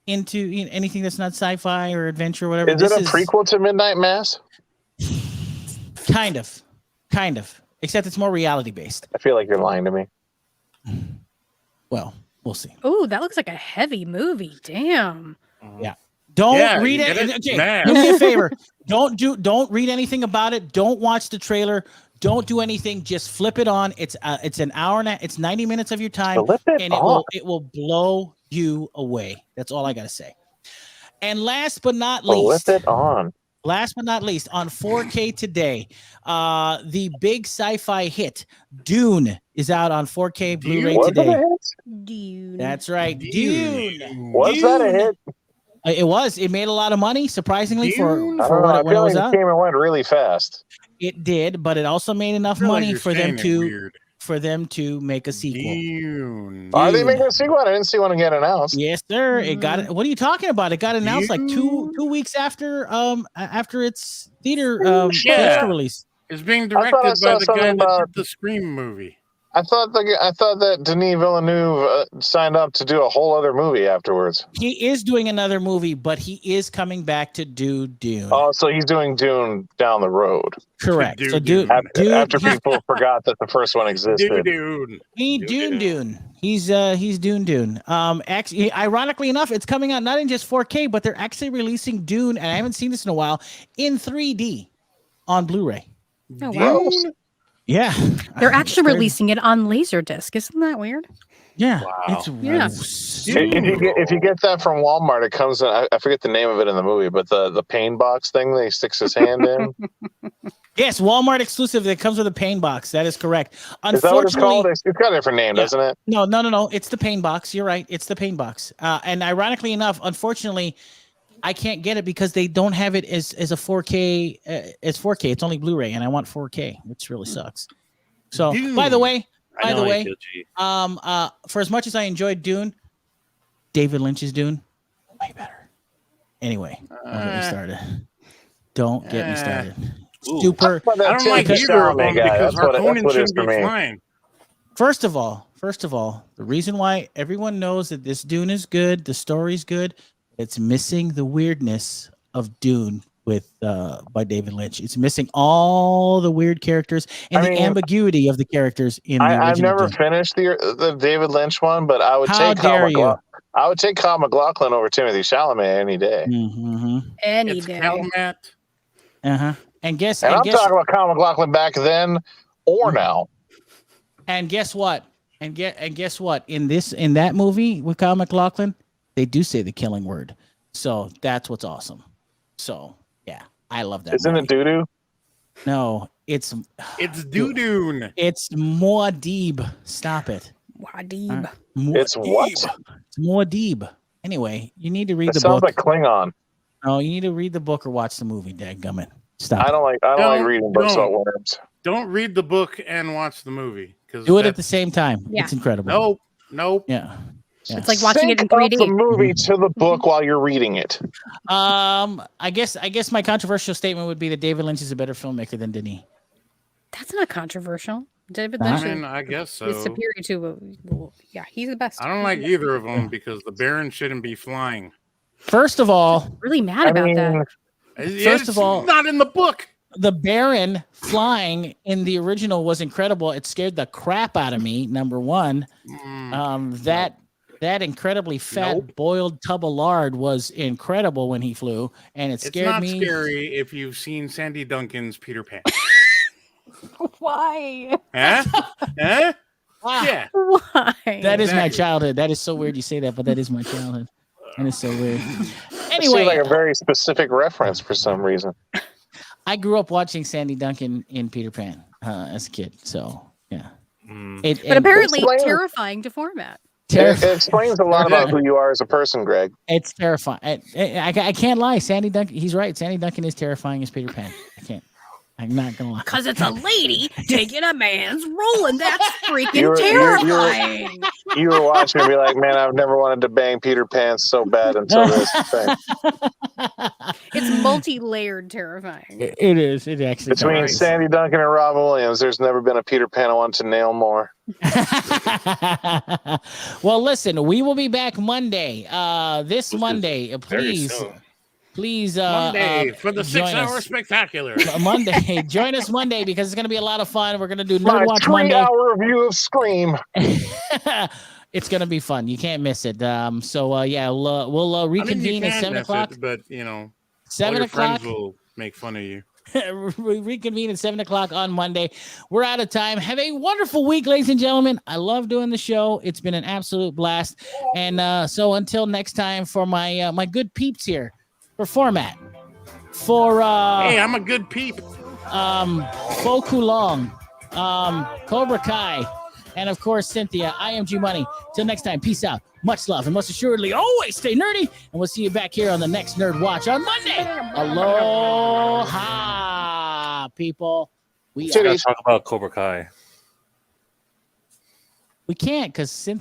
into anything that's not sci-fi or adventure or whatever. Is it a prequel to Midnight Mass? Kind of. Except it's more reality based. I feel like you're lying to me. Well, we'll see. Oh, that looks like a heavy movie. Damn. Yeah. Don't Yeah, read you it. get it? Okay, Mass. do me a favor. Don't read anything about it. Don't watch the trailer. Don't do anything. Just flip it on. It's an hour and it's 90 minutes of your time, Flip it and on. it will blow you away. That's all I gotta say. And last but not Flip least, it on. on 4K today, the big sci-fi hit Dune is out on 4K Blu-ray Was it a today. hit? Dude. That's right, Dune. Was that a hit? It was. It made a lot of money, surprisingly, for I what don't know. I when it feel like was it out. came and went really fast. It did, but it also made enough I feel like money you're for them saying it to weird. make a sequel. Dune. Are they Dune. making a sequel? I didn't see one get announced. Yes, sir. It got. What are you talking about? It got announced like two Dune. weeks after its theater Yeah. theatrical release. It's being I thought I directed saw by the guy something that about- did the Scream movie. I thought that Denis Villeneuve signed up to do a whole other movie afterwards. He is doing another movie, but he is coming back to do Dune. Oh, so he's doing Dune down the road Correct. Dune, So Dune. after people forgot that the first one existed. Dune. Dune. He's Dune. Actually, ironically enough, it's coming out not in just 4K, but they're actually releasing Dune, and I haven't seen this in a while, in 3D on Bluray. Oh, wow. Dune? Yeah, They're actually Crazy. releasing it on Laserdisc. Isn't that weird? Yeah, Wow. it's Yeah. If you get that from Walmart, it comes in. I forget the name of it in the movie, but the pain box thing that he sticks his hand in. Yes, Walmart exclusive that comes with a pain box. That is correct. Is that what it's called? Unfortunately, It's got a different name, Yeah. doesn't it? no. It's the pain box. You're right. It's the pain box. And ironically enough, unfortunately, I can't get it because they don't have it as a 4K. As 4K, it's only Blu-ray, and I want 4K, which really sucks. So, by the Dune. way, By the way, guilty. for as much as I enjoyed Dune, David Lynch's Dune, way better. Anyway, don't get me started. Don't get me started. Super. I don't like either of them because Harkonnen shouldn't be flying. First of all, the reason why everyone knows that this Dune is good, the story's good, it's missing the weirdness of Dune with by David Lynch. It's missing all the weird characters and the ambiguity of the characters in the original I've never Dune. finished the David Lynch one, but I would take I would take Kyle MacLachlan over Timothy Chalamet any day. Mm-hmm. Any day. Phormat. Uh-huh. And I'm talking about Kyle MacLachlan back then or now. And guess what? And guess what? In that movie with Kyle MacLachlan, they do say the killing word. So that's what's awesome. So yeah, I love that. Isn't it doo-doo? No, it's doo-doo. It's Muad'Dib. Stop it. Muad'Dib. It's what? It's Muad'Dib. Anyway, you need to read the book. Sounds like Klingon. Oh, you need to read the book or watch the movie. Dadgummit. Stop. I don't like reading books about worms. Don't read the book and watch the movie. Do it at the same time. Yeah. It's incredible. Nope. Yeah. It's like watching it in Sync up 3D. the movie to the book while you're reading it. I guess my controversial statement would be that David Lynch is a better filmmaker than Denis. That's not controversial. David Huh? Lynch I mean, I guess so. is superior to, yeah, he's the best. I don't like either of them because the Baron shouldn't be flying. First of all, Really mad about that. First of all, not in the book. The Baron flying in the original was incredible. It scared the crap out of me. Number one, that incredibly fat boiled tub of lard was incredible when he flew, and it scared me. It's not scary if you've seen Sandy Duncan's Peter Pan. Why? Huh? Huh? Yeah. Why? That is my childhood. That is so weird you say that, but that is my childhood. That is so weird. It Anyway, seems like a very specific reference for some reason. I grew up watching Sandy Duncan in Peter Pan as a kid, so yeah. But apparently terrifying to Format. It explains a lot about who you are as a person, Greg. It's terrifying. I can't lie. Sandy Duncan, he's right. Sandy Duncan is terrifying as Peter Pan. I'm not gonna lie. Because it's a lady taking a man's role, and that's freaking terrifying. You were watching and be like, man, I've never wanted to bang Peter Pan so bad until this thing. It's multi-layered terrifying. It is. It actually Between Sandy Duncan and Robin Williams, there's never been a Peter Pan I want to nail more. Well, listen, we will be back Monday. This Monday, please Monday for the 6-hour spectacular. Monday, join us Monday because it's going to be a lot of fun. We're going to do NERDWatch Monday. 3-hour review of Scream. It's going to be fun. You can't miss it. We'll reconvene at 7 o'clock. But 7 o'clock. Friends will make fun of you. We reconvene at 7 o'clock on Monday. We're out of time. Have a wonderful week, ladies and gentlemen. I love doing the show. It's been an absolute blast. And so until next time, for my good peeps here, for Phormat, for hey, I'm a good peep. Fo Kulong, Cobra Kai, and of course Cynthia. I am G Money. Till next time, peace out. Much love, and most assuredly, always stay nerdy. And we'll see you back here on the next Nerd Watch on Monday. Aloha, people. We gotta talk about Cobra Kai. We can't because Cynthia.